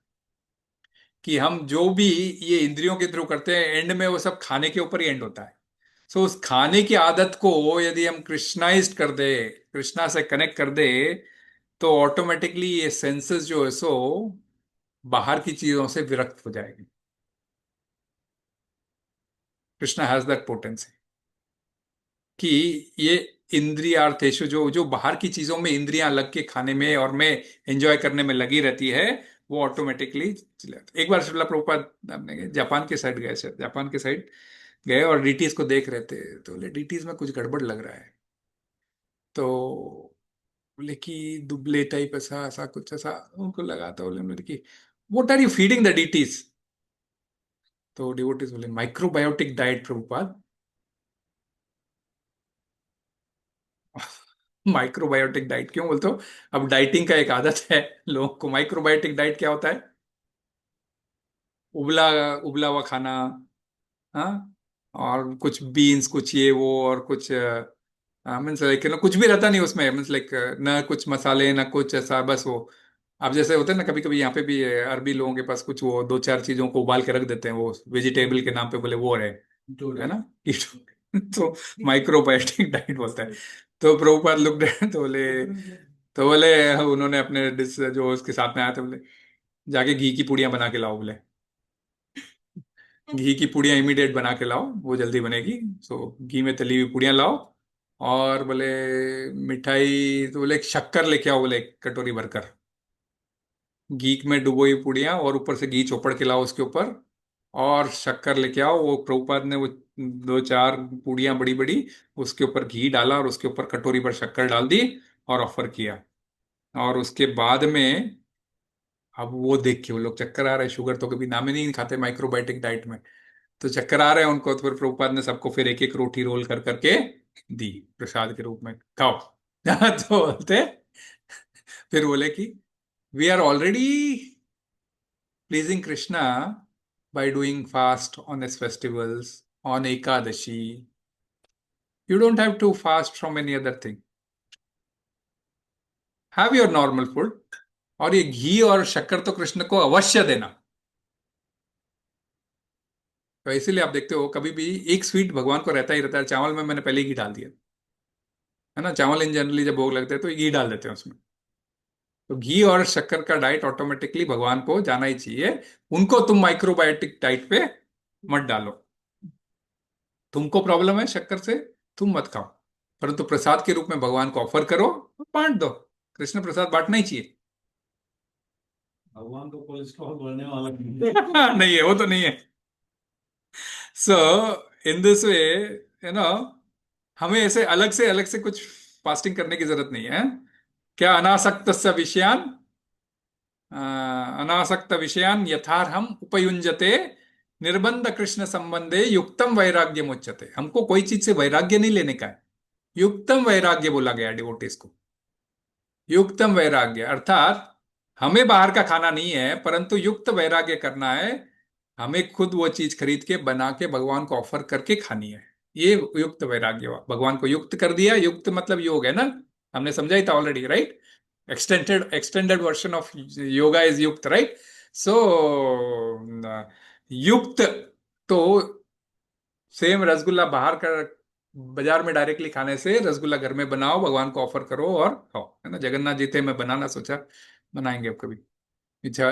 कि हम जो भी ये इंद्रियों के थ्रू करते हैं, एंड में वो सब खाने के ऊपर ही एंड होता है। सो उस खाने की आदत को यदि हम कृष्णाइज कर दे, कृष्णा से कनेक्ट कर दे, तो ऑटोमेटिकली ये सेंसेस जो है सो बाहर की चीजों से विरक्त हो जाएगी। कृष्णा हैज दैट पोटेंसी कि ये इंद्रियार्थेषु, जो जो बाहर की चीजों में इंद्रियां लग के खाने में और में एंजॉय करने में लगी रहती है, वो ऑटोमेटिकली चले जाते। एक बार श्रीला प्रभुपाद अपने जापान के साइड गए, शायद जापान के साइड गए, और डीटीज को देख रहे थे, तो बोले डीटीज में कुछ गड़बड़ लग रहा है। तो बोले कि दुबले टाइप, ऐसा ऐसा कुछ ऐसा उनको लगा था। बोले मेरे की, what are you feeding the deities? तो डिवोटीज बोले microbiotic diet Prabhupada. Microbiotic diet क्यों बोलते हो? अब डाइटिंग का एक आदत है लोगों को। माइक्रोबायोटिक डाइट क्या होता है? उबला उबला हुआ खाना, हाँ, और कुछ बीन्स, कुछ ये वो, और कुछ मीन्स लाइक कुछ भी रहता नहीं उसमें, मीन्स लाइक ना कुछ मसाले ना कुछ ऐसा, बस वो। अब जैसे होते हैं ना, कभी कभी यहाँ पे भी अरबी लोगों के पास कुछ वो दो चार चीजों को उबाल के रख देते हैं, वो वेजिटेबल के नाम पे, बोले वो है ना कीटो। तो माइक्रोबायोटिक डाइट बोलता है। तो प्रभुपाद लोग तो बोले उन्होंने अपने डिश जो उसके साथ में आया था, बोले जाके घी की पूड़ियां बना के लाओ, बोले घी की पूड़ियां इमीडिएट बना के लाओ, वो जल्दी बनेगी। सो घी में तली हुई पूड़ियां लाओ, और बोले मिठाई, तो बोले एक शक्कर लेके आओ, बोले एक कटोरी भरकर, घी में डुबोई पूड़ियां, और ऊपर से घी चोपड़ के लाओ उसके ऊपर, और शक्कर लेके आओ। वो प्रभुपाद ने वो दो चार पूड़ियां बड़ी बड़ी, उसके ऊपर घी डाला, और उसके ऊपर कटोरी भर शक्कर डाल दी, और ऑफर किया। और उसके बाद में, अब वो देख के वो लोग चक्कर आ रहे हैं, शुगर तो कभी नाम ही नहीं खाते माइक्रोबायोटिक डाइट में, तो चक्कर आ रहे हैं उनको। तो फिर प्रभुपाद ने सबको फिर एक एक रोटी रोल कर करके दी प्रसाद के रूप में, खाओ। तो बोलते, फिर बोले कि we are already pleasing Krishna by doing fast on his festivals, on Ekadashi, You don't have to fast from any other thing. Have your normal food. और ये घी और शक्कर तो कृष्ण को अवश्य देना। तो इसीलिए आप देखते हो कभी भी एक स्वीट भगवान को रहता ही रहता है। चावल में मैंने पहले ही घी डाल दिया है ना। चावल इन जनरली जब भोग लगते हैं तो घी डाल देते हैं उसमें। तो घी और शक्कर का डाइट ऑटोमेटिकली भगवान को जाना ही चाहिए। उनको तुम माइक्रोबायोटिक डाइट पे मत डालो। तुमको प्रॉब्लम है शक्कर से, तुम मत खाओ। परंतु प्रसाद के रूप में भगवान को ऑफर करो, बांट दो। कृष्ण प्रसाद बांटना ही चाहिए। भगवान को कोलेस्ट्रॉल बढ़ने वाला नहीं है, वो तो नहीं है। सो इन दिस वे, हमें ऐसे अलग से कुछ फास्टिंग करने की जरूरत नहीं है। क्या अनासक्त विषयान, अनासक्त विषयान यथार्हम उपयुंजते, निर्बंध कृष्ण संबंधे युक्तम वैराग्य मुच्यते। हमको कोई चीज से वैराग्य नहीं लेने का है। युक्तम वैराग्य बोला गया डिवोटीज को। युक्तम वैराग्य अर्थात हमें बाहर का खाना नहीं है, परंतु युक्त वैराग्य करना है। हमें खुद वो चीज खरीद के बना के भगवान को ऑफर करके खानी है। ये युक्त वैराग्य हुआ। भगवान को युक्त कर दिया। युक्त मतलब योग है ना, हमने समझा ही था already, right. Extended version of yoga is युक्त, राइट। सो युक्त, तो सेम रसगुल्ला बाहर का बाजार में डायरेक्टली खाने से रसगुल्ला घर में बनाओ, भगवान को ऑफर करो और खाओ, है ना। जगन्नाथ जी थे, मैं बनाना सोचा, बनाएंगे अब कभी। अच्छा।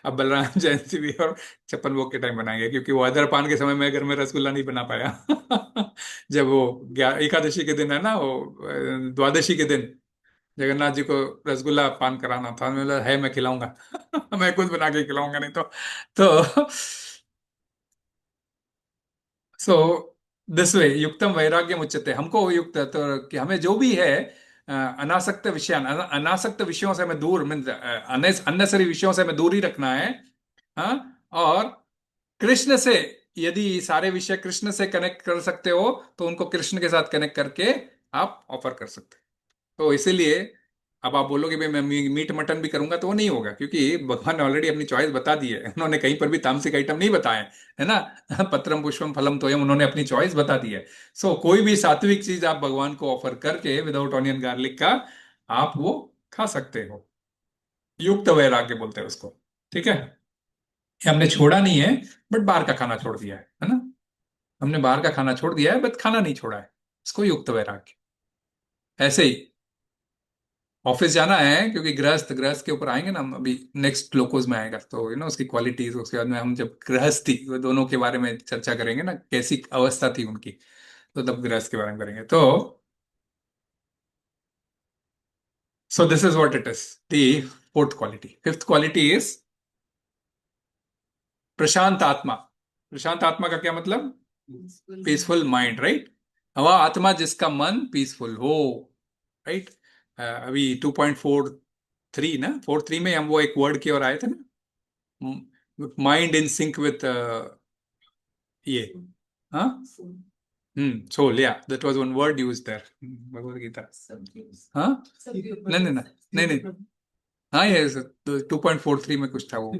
अब बलराम जयंती भी और छप्पन भोग के टाइम बनाएंगे, क्योंकि वो अदर पान के समय में घर में रसगुल्ला नहीं बना पाया। जब वो एकादशी के दिन है ना, वो द्वादशी के दिन जगन्नाथ जी को रसगुल्ला पान कराना था। मैं बोला है, मैं खिलाऊंगा। मैं खुद बना के खिलाऊंगा, नहीं तो सो दिस वे युक्तम वैराग्यम उच्यते। हमको युक्त तो कि हमें जो भी है अनासक्त विषयान, अनासक्त विषयों से हमें दूर, मीन्स अननेसरी विषयों से हमें दूर ही रखना है। हाँ। और कृष्ण से, यदि सारे विषय कृष्ण से कनेक्ट कर सकते हो तो उनको कृष्ण के साथ कनेक्ट करके आप ऑफर कर सकते हो। तो इसीलिए अब आप बोलोगे भाई मैं मीट मटन भी करूंगा, तो वो नहीं होगा, क्योंकि भगवान ने ऑलरेडी अपनी चॉइस बता दी है। उन्होंने कहीं पर भी तामसिक आइटम नहीं बताए, है ना। पत्रम पुष्पम फलम तोयम, उन्होंने अपनी चॉइस बता दी है। सो कोई भी सात्विक चीज आप भगवान को ऑफर करके विदाउट ऑनियन गार्लिक का, आप वो खा सकते हो। युक्त वैराग्य बोलते हैं उसको। ठीक है। ये हमने छोड़ा नहीं है, बट बाहर का खाना छोड़ दिया है ना। हमने बाहर का खाना छोड़ दिया है, बट खाना नहीं छोड़ा है। इसको युक्त वैराग्य। ऐसे ही ऑफिस जाना है, क्योंकि गृहस्थ, गृहस्थ के ऊपर आएंगे ना हम अभी, नेक्स्ट लोकोज में आएगा, तो उसकी क्वालिटीज, उसके बाद में हम जब गृहस्थी, वो दोनों के बारे में चर्चा करेंगे ना, कैसी अवस्था थी उनकी, तो तब गृहस्थ के बारे में करेंगे। तो so this is what it is, the fourth quality. Fifth quality is प्रशांत आत्मा। प्रशांत आत्मा का क्या मतलब? Peaceful mind, right. वह आत्मा जिसका मन पीसफुल हो, राइट। अभी 2.43 ना, 4.3 में हम वो एक वर्ड की ओर आए थे ना, माइंड इन सिंक विथ ये, हाँ, soul, yeah that was one word used there, Bhagavad Gita. हाँ, नहीं नहीं नहीं नहीं नहीं, हाँ ये 2.43 में कुछ था वो,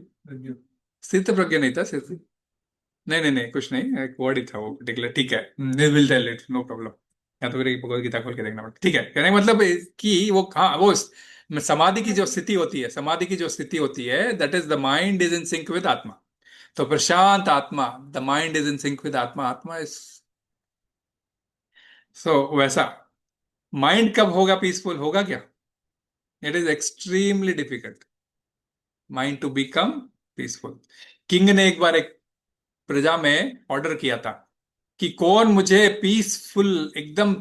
स्थित प्रज्ञ नहीं था सिर्फ। नहीं नहीं नहीं, कुछ नहीं, एक वर्ड ही था वो पर्टिकुलर। ठीक है, will tell it, no problem. या तो फिर एक भगवद गीता खोल के देखना पड़ता। ठीक है, कहने का मतलब कि वो, हाँ, वो समाधि की जो स्थिति होती है, समाधि की जो स्थिति होती है, that is the mind is in sync with आत्मा। तो प्रशांत आत्मा, the mind is in sync with आत्मा, आत्मा इज, सो वैसा माइंड कब होगा पीसफुल, होगा क्या? It is extremely difficult mind to become peaceful. King ने एक बार एक प्रजा में ऑर्डर किया था कि कौन मुझे पीसफुल, एकदम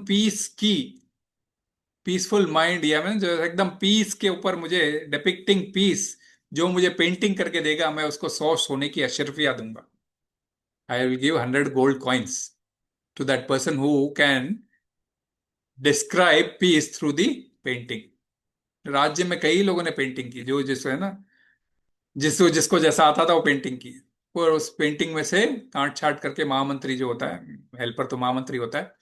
पीसफुल माइंड, या मैं जो एकदम पीस के ऊपर मुझे डिपिक्टिंग पीस, जो मुझे पेंटिंग करके देगा, मैं उसको 100 सोने की अशर्फिया दूंगा। I will give 100 gold coins to that person who can describe peace through the painting। राज्य में कई लोगों ने पेंटिंग की, जो जिसको है ना, जिसको जिसको जैसा आता था वो पेंटिंग की। और उस पेंटिंग में से काट छाट करके महामंत्री जो होता है, हेल्पर तो महामंत्री होता है,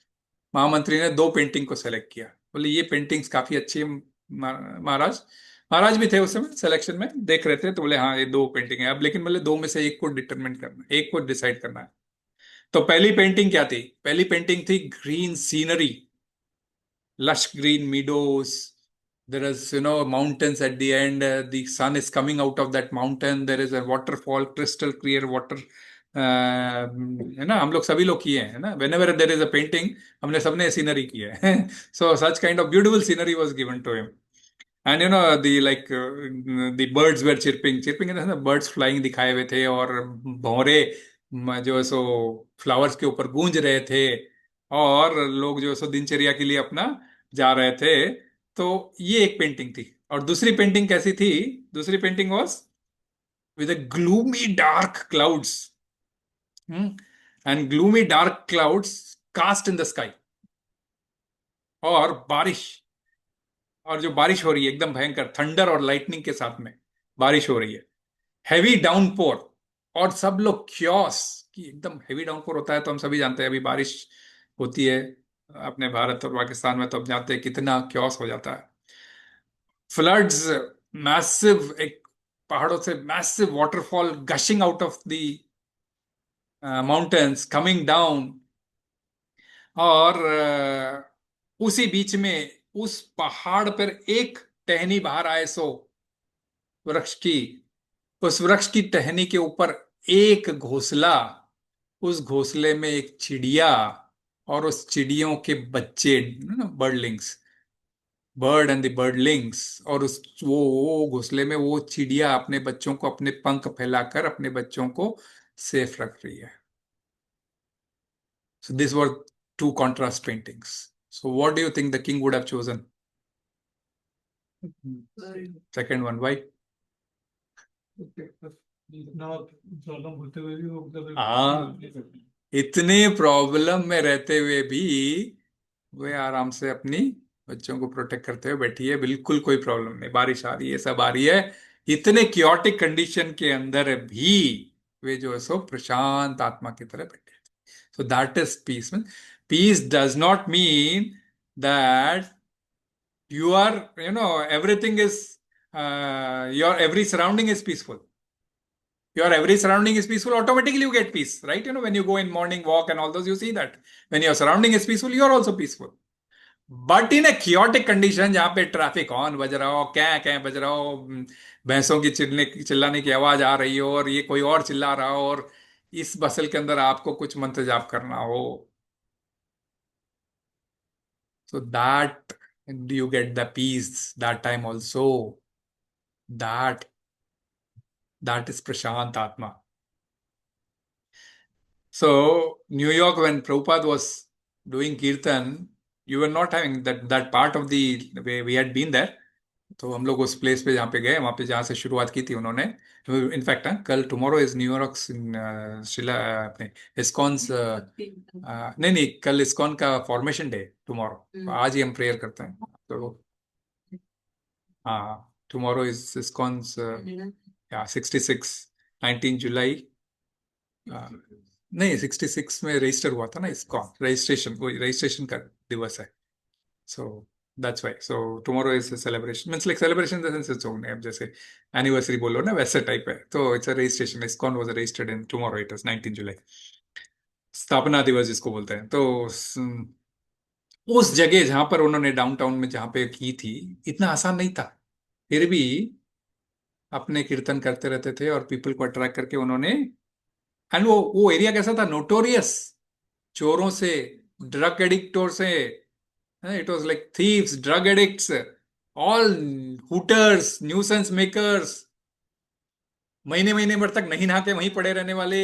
महामंत्री ने 2 पेंटिंग को सेलेक्ट किया। बोले ये पेंटिंग्स काफी अच्छी है महाराज। महाराज भी थे उस समय सिलेक्शन में, देख रहे थे, तो बोले हाँ ये 2 पेंटिंग है अब, लेकिन बोले 2 में से एक को डिटरमिन करना है, एक को डिसाइड करना है। तो पहली पेंटिंग क्या थी? पहली पेंटिंग थी green scenery, lush green meadows. There is, mountains at the end. The sun is coming out of that mountain. There is a waterfall, crystal clear water. है ना, हम लोग सभी लोग किए हैं, है ना, whenever there is a painting, हमने सबने सीनरी की है. So such kind of beautiful scenery was given to him. And the like the birds were chirping in the sense, birds flying दिखाए हुए थे, और भौरे जो है सो फ्लावर्स के ऊपर गूंज रहे थे, और लोग जो है सो दिनचर्या के लिए अपना जा रहे थे. तो ये एक पेंटिंग थी. और दूसरी पेंटिंग कैसी थी? दूसरी painting was with a gloomy dark clouds, and gloomy dark clouds cast in the sky, और बारिश, और जो बारिश हो रही है एकदम भयंकर, थंडर और लाइटनिंग के साथ में बारिश हो रही है, हैवी डाउनपोर. और सब लोग क्योस, कि एकदम हैवी डाउनपोर होता है तो हम सभी जानते हैं, अभी बारिश होती है अपने भारत और पाकिस्तान में, तो अब जानते हैं कितना क्योस हो जाता है. फ्लड्स, मैसिव, एक पहाड़ों से massive waterfall gushing out of the mountains, coming down. और उसी बीच में उस पहाड़ पर एक टहनी बाहर आए, सो वृक्ष की, उस वृक्ष की टहनी के ऊपर एक घोंसला, उस घोंसले में एक चिड़िया, और उस चिड़ियों के बच्चे, बर्डलिंग्स, बर्ड एंड द बर्डलिंग्स. और उस वो घोंसले में वो चिड़िया अपने बच्चों को, अपने पंख फैलाकर अपने बच्चों को सेफ रख रही है. So these were two contrast paintings. So what do you think the king would have chosen? Second one, why? इतना प्रॉब्लम होते हुए भी वो मतलब हाँ, इतने प्रॉब्लम में रहते हुए भी वे आराम से अपनी बच्चों को प्रोटेक्ट करते हुए बैठी है. बिल्कुल कोई प्रॉब्लम नहीं, बारिश आ रही है, सब आ रही है, इतने क्योटिक कंडीशन के अंदर भी वे जो है सो प्रशांत आत्मा की तरह बैठे. So that is peace. Peace does not mean that you are, everything is, your every surrounding is peaceful. Your every surrounding is peaceful, automatically you get peace, right? When you go in morning walk and all those, you see that when your surrounding is peaceful, you are also peaceful. But in A chaotic condition, जहां पे traffic horn बज रहा हो, क्या क्या बज रहा हो, भैंसों की चिल्लाने की आवाज आ रही हो, और ये कोई और चिल्ला रहा हो, और इस बसल के अंदर आपको कुछ मंत्र जाप करना हो, so that you get the peace that time also. That is prashant atma. So New York, when Prabhupada was doing kirtan, you were not having that part of the way we had been there. तो हम लोग उस place पे जहाँ पे गए, वहाँ पे जहाँ से शुरुआत की थी उन्होंने. इनफैक्ट कल, टुमारो इज न्यूयॉर्क, शिला, अपने इस्कॉन्स, नहीं नहीं, कल इस्कॉन का फॉर्मेशन डे टुमारो, तो आज ही हम प्रेयर करते हैं. तो हाँ, टुमारो इज इस्कॉन्स, या 66, 19 जुलाई. नहीं, 66 में रजिस्टर हुआ था ना इस्कॉन, रजिस्ट्रेशन, वो रजिस्ट्रेशन का दिवस है. So that's why. So tomorrow is celebration, means like celebration in the sense, its own, अब जैसे एनिवर्सरी बोलो ना, वैसे टाइप है. तो it's a registration, ISKCON was registered in tomorrow, it was 19 जुलाई, स्थापना दिवस जिसको बोलते हैं. तो उस जगह जहां पर उन्होंने डाउनटाउन में जहां पे की थी, इतना आसान नहीं था, फिर भी अपने कीर्तन करते रहते थे, और पीपल को अट्रैक्ट करके उन्होंने. एंड वो एरिया कैसा था? नोटोरियस, चोरों से, ड्रग एडिक्टों से. It was like thieves, drug addicts, all hooters, nuisance makers, महीने महीने भर तक नहीं नहा के वहीं पड़े रहने वाले.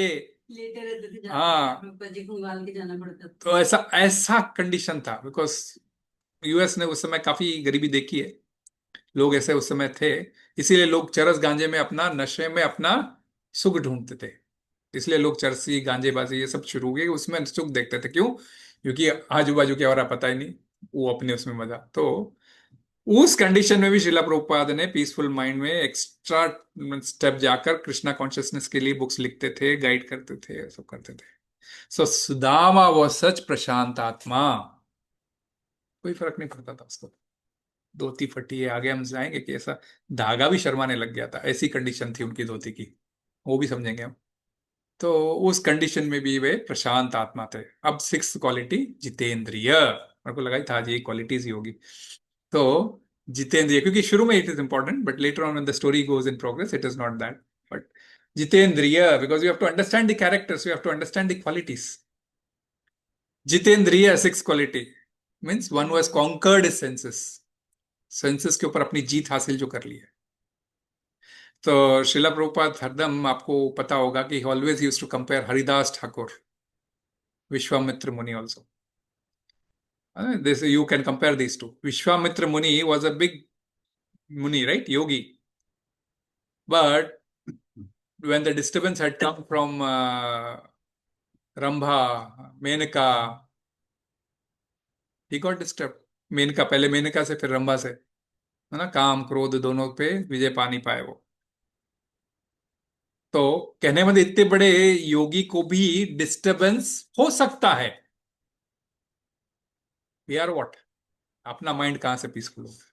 लेटे रहते थे, हाँ, जी खंगाल के जाना पड़ता था. तो ऐसा ऐसा कंडीशन था, बिकॉज यूएस ने उस समय काफी गरीबी देखी है, लोग ऐसे उस समय थे. इसीलिए लोग चरस गांजे में अपना, नशे में अपना सुख ढूंढते थे. इसलिए लोग चरसी, गांजेबाजी, ये सब शुरू हो गए, उसमें सुख देखते थे. क्यों? क्योंकि आजू बाजू क्या हो रहा पता ही नहीं, वो अपने उसमें मजा. तो उस कंडीशन में भी शिला प्रभुपाद ने पीसफुल माइंड में एक्स्ट्रा स्टेप जाकर कृष्णा कॉन्शियसनेस के लिए बुक्स लिखते थे, गाइड करते थे, सब करते थे. सो सुदामा वो सच प्रशांत आत्मा, कोई फर्क नहीं पड़ता था उसको. धोती फटी है, आगे हम जाएंगे कि ऐसा धागा भी शर्माने लग गया था, ऐसी कंडीशन थी उनकी धोती की, वो भी समझेंगे हम. तो उस कंडीशन में भी वे प्रशांत आत्मा थे। अब सिक्स क्वालिटी जितेंद्रिय, मेरे को लगा ही था आज ये क्वालिटीज ही होगी। तो जितेंद्रिय, क्योंकि शुरू में it is important but later on when the story goes in progress it is not that, but जितेंद्रिय because you have to understand the characters, you have to understand the qualities. जितेंद्रिय six quality means one who has conquered his senses, senses के ऊपर अपनी जीत हासिल जो कर ली है। तो श्रीला प्रभुपाद हरदम, आपको पता होगा कि always used to compare Haridas Thakur, Vishwamitra Muni also. This you can compare these two. Vishwamitra Muni was a big Muni, right? Yogi. But when the disturbance had come from Rambha, Menaka, he got disturbed. Menaka, पहले मेनका से फिर रंभा से, है ना, काम क्रोध दोनों पे विजय पा नहीं पाए वो। तो कहने में इतने बड़े योगी को भी डिस्टरबेंस हो सकता है। वी आर व्हाट, अपना माइंड कहां से पीसफुल होगा।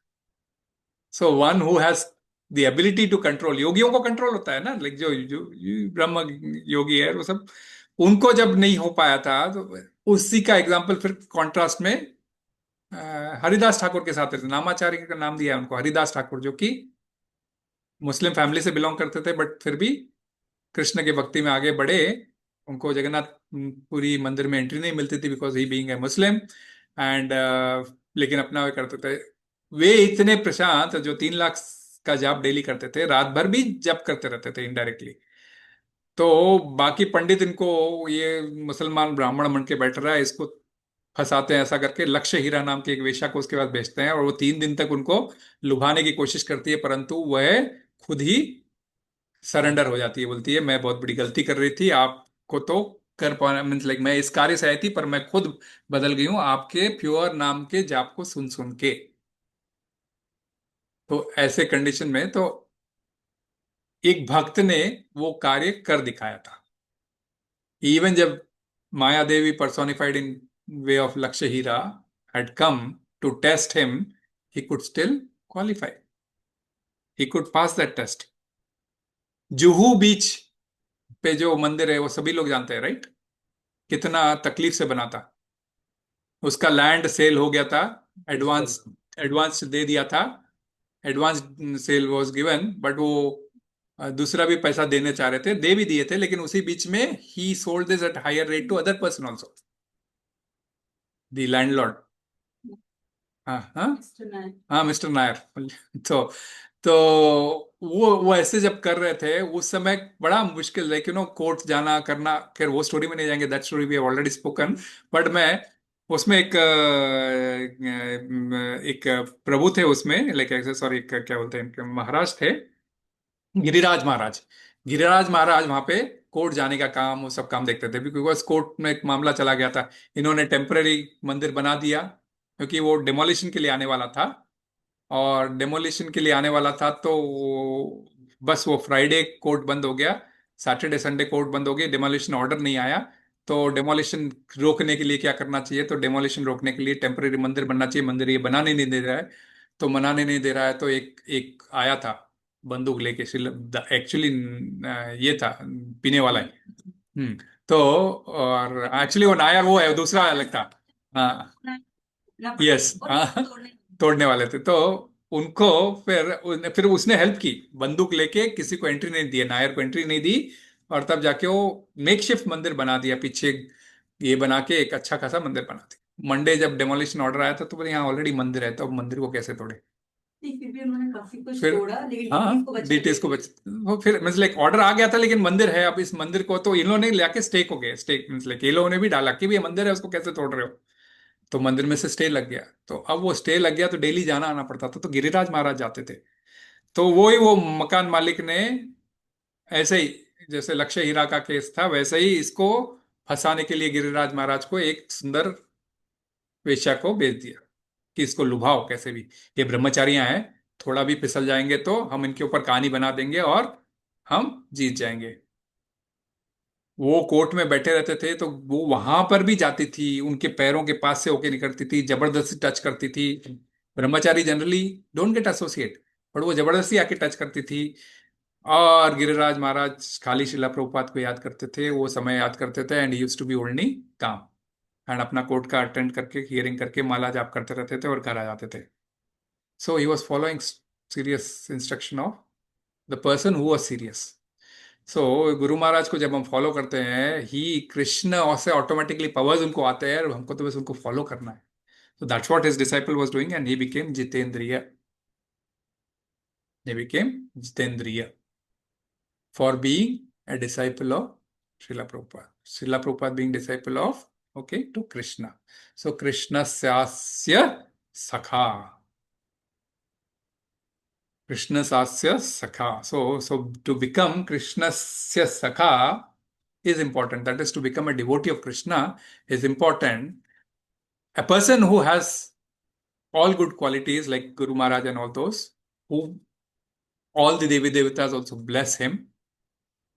So one who has the ability to control, योगियों को कंट्रोल होता है ना, लाइक जो ब्रह्म योगी है वो सब, उनको जब नहीं हो पाया था तो उसी का एग्जाम्पल फिर कॉन्ट्रास्ट में हरिदास ठाकुर के साथ है। नामाचार्य का नाम दिया है उनको, हरिदास ठाकुर, जो कि मुस्लिम फैमिली से बिलोंग करते थे बट फिर भी कृष्ण के भक्ति में आगे बढ़े। उनको जगन्नाथ पुरी मंदिर में एंट्री नहीं मिलती थी because he being a Muslim and, लेकिन अपना वे करते थे। वे इतने प्रशांत, जो 3 लाख का जाप डेली करते थे, रात भर भी जप करते रहते थे इनडायरेक्टली। तो बाकी पंडित इनको, ये मुसलमान ब्राह्मण बन के बैठ रहा है, इसको फंसाते हैं ऐसा करके, लक्ष्य हीरा नाम की एक वेश्या को उसके बाद बेचते हैं और वो 3 दिन तक उनको लुभाने की कोशिश करती है, परंतु वह खुद ही सरेंडर हो जाती है, बोलती है मैं बहुत बड़ी गलती कर रही थी, आपको तो कर पाना मीन्स लाइक मैं इस कार्य से आई थी पर मैं खुद बदल गई हूं आपके प्योर नाम के जाप को सुन सुन के। तो ऐसे कंडीशन में तो एक भक्त ने वो कार्य कर दिखाया था। इवन जब माया देवी personified in way of लक्ष्य हीरा had come to test him, he could still qualify, he could pass that test। Juhu बीच पे जो मंदिर है वो सभी लोग जानते हैं, राइट? कितना तकलीफ से बना था। उसका लैंड सेल हो गया था, एडवांस एडवांस दे दिया था, advance sale was given, but वो दूसरा भी पैसा देने चाह रहे थे, दे भी दिए थे, लेकिन उसी बीच में ही sold this at higher rate to other person also, the landlord. हाँ हाँ Mr. Nayak. हाँ, मिस्टर नायर। तो वो ऐसे जब कर रहे थे उस समय बड़ा मुश्किल है, कोर्ट जाना करना। खैर वो स्टोरी में नहीं जाएंगे, that story we have already spoken. But मैं उसमें एक प्रभु थे उसमें, लाइक सॉरी क्या बोलते हैं इनके, महाराज थे, गिरिराज महाराज। गिरिराज महाराज वहां पे कोर्ट जाने का काम, वो सब काम देखते थे, बिकॉज कोर्ट में एक मामला चला गया था। इन्होंने टेम्पररी मंदिर बना दिया क्योंकि वो डिमोलिशन के लिए आने वाला था, और डेमोलिशन के लिए आने वाला था तो बस वो फ्राइडे कोर्ट बंद हो गया, सैटरडे संडे कोर्ट बंद हो गई, डेमोलिशन ऑर्डर नहीं आया। तो डेमोलिशन रोकने के लिए क्या करना चाहिए, तो डेमोलिशन रोकने के लिए टेम्पररी मंदिर बनना चाहिए, मंदिर ये बनाने नहीं दे रहा है। तो मनाने नहीं दे रहा है, तो एक एक आया था बंदूक लेके, एक्चुअली ये था पीने वाला है। तो और एक्चुअली वो नायर वो है, दूसरा अलग था। हाँ, यस, और हाँ, तोड़ने तोड़ने वाले थे। तो उनको फिर उसने हेल्प की, बंदूक लेके किसी को एंट्री नहीं दी, नायर को एंट्री नहीं दी, और तब जाके वो मेकशिफ्ट मंदिर बना दिया पीछे, ये बना के एक अच्छा खासा मंदिर बना दिया। मंडे जब डेमोलिशन ऑर्डर आया था तो बोले यहाँ ऑलरेडी मंदिर है, तो अब मंदिर को कैसे तोड़े। नहीं, फिर भी उन्होंने काफी कुछ फिर तोड़ा, लेकिन हाँ, डिटेल्स को बचा डिटेल्स को के बच वो फिर मीन्स लाइक ऑर्डर आ गया था लेकिन मंदिर है, अब इस मंदिर को तो इन लोगों ने लाके स्टेक हो गया, स्टेक मीन्स लाइक ये लोगों ने भी डाला कि भी ये मंदिर है, उसको कैसे तोड़ रहे हो। तो मंदिर में से स्टे लग गया, तो अब वो स्टे लग गया तो डेली जाना आना पड़ता था, तो गिरिराज महाराज जाते थे। तो वो मकान मालिक ने ऐसे ही, जैसे लक्ष्य हीरा का केस था वैसे ही, इसको फंसाने के लिए गिरिराज महाराज को एक सुंदर वेश्या को भेज दिया कि इसको लुभाओ कैसे भी, ये ब्रह्मचारियां हैं, थोड़ा भी फिसल जाएंगे तो हम इनके ऊपर कहानी बना देंगे और हम जीत जाएंगे। वो कोर्ट में बैठे रहते थे तो वो वहां पर भी जाती थी, उनके पैरों के पास से होके निकलती थी, जबरदस्ती टच करती थी। ब्रह्मचारी generally don't get associate, but वो जबरदस्ती आके टच करती थी। और गिरिराज महाराज खाली शिला प्रभुपाद को याद करते थे, वो समय याद करते थे, and used to be only काम, एंड अपना कोर्ट का अटेंड करके हियरिंग करके माला जाप करते रहते थे और घर आ जाते थे. So he was following serious instruction of the person who was serious. So Guru Maharaj को जब हम फॉलो करते हैं, ही कृष्ण और से ऑटोमेटिकली पावर्स उनको आते हैं, और हमको तो बस उनको फॉलो करना है. So that's what his disciple was doing, and he became Jitendriya. He became Jitendriya for being a disciple of Srila Prabhupada. Srila Prabhupada being disciple of, okay, to Krishna. So Krishna Sasya Sakha. Krishna Sasya Sakha. So to become Krishna Sakha is important. That is, to become a devotee of Krishna is important. A person who has all good qualities like Guru Maharaj and all those, who all the Devi Devatas also bless him,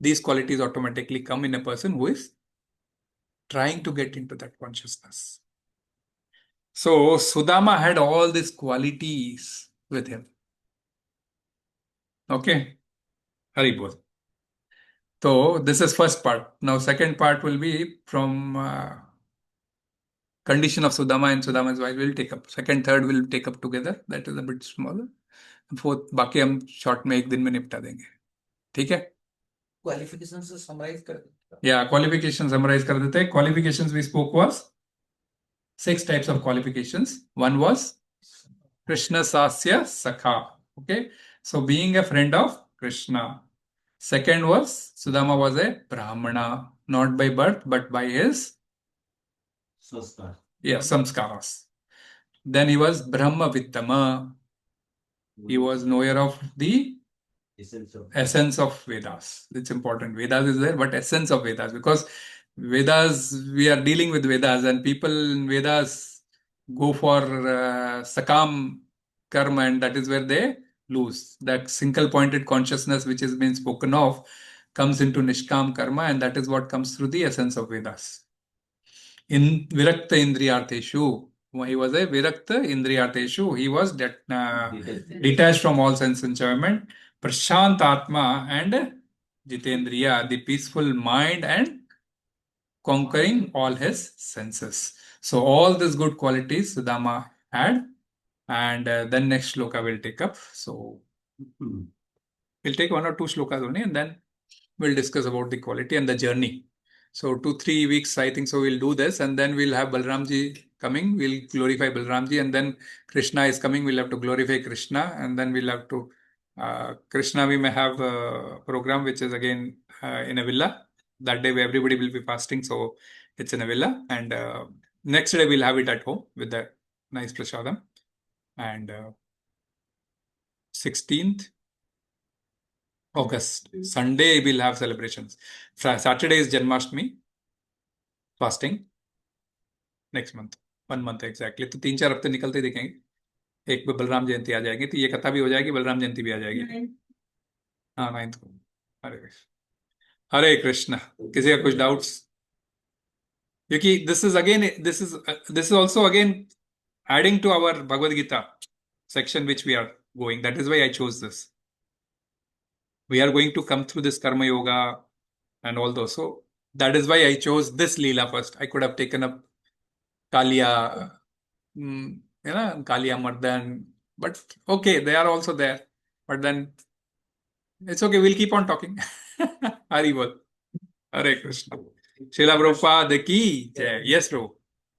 these qualities automatically come in a person who is trying to get into that consciousness. So Sudama had all these qualities with him. Okay? Hari Bol. So this is first part. Now second part will be from condition of Sudama and Sudama's wife will take up. Second, third will take up together. That is a bit smaller. Fourth, बाकी हम short में एक दिन में निपटा देंगे. ठीक है? क्वालिफिकेशन से समराइज कर देते Yeah, qualification summarize कर देते हैं. Qualifications we spoke was 6 types of qualifications. One was Krishna Sasya Sakha. Okay. So being a friend of Krishna. Second was Sudama was a Brahmana, not by birth, but by his संस्कार samskaras. Then he was Brahma Vittama. He was knower of the essence of Vedas. It's important. Vedas is there, but essence of Vedas, because Vedas, we are dealing with Vedas, and people in Vedas go for Sakam karma, and that is where they lose. That single pointed consciousness which has been spoken of comes into Nishkam karma, and that is what comes through the essence of Vedas. In Virakta Indriyarteshu, he was a Virakta Indriyarteshu. He was detached from all sense enjoyment. Prashant Atma and Jitendriya, the peaceful mind and conquering all his senses. So all these good qualities Sudama had, and then next shloka will take up. So we'll take 1 or 2 shlokas only, and then we'll discuss about the quality and the journey. So 2-3 weeks, I think so we'll do this, and then we'll have Balramji coming. We'll glorify Balramji, and then Krishna is coming. We'll have to glorify Krishna, and then we'll have to Krishna. We may have a program which is again in a villa. That day everybody will be fasting, so it's in a villa. And next day we'll have it at home with the nice prasadam. And 16th August, Sunday we'll have celebrations. Saturday is Janmashtami, fasting. Next month, 1 month exactly. तो 3-4 हफ्ते निकलते ही देखेंगे. एक पे बलराम जयंती आ जाएगी, तो ये कथा भी हो जाएगी, बलराम जयंती भी आ जाएगी. हाँ, 9th को. हरे कृष्ण. किसी का कुछ डाउट्स? क्योंकि this is also again adding to our Bhagavad Gita section which we are going. That is why I chose this. We are going to come through this Karma Yoga and all those. So that is why I chose this Leela first. I could have taken up Kaliya, Kaliya Mardan, but okay, they are also there. But then it's okay, we'll keep on talking. Hari Bol. Hare Krishna. Srila Prabhupada ki jai. Yes, bro.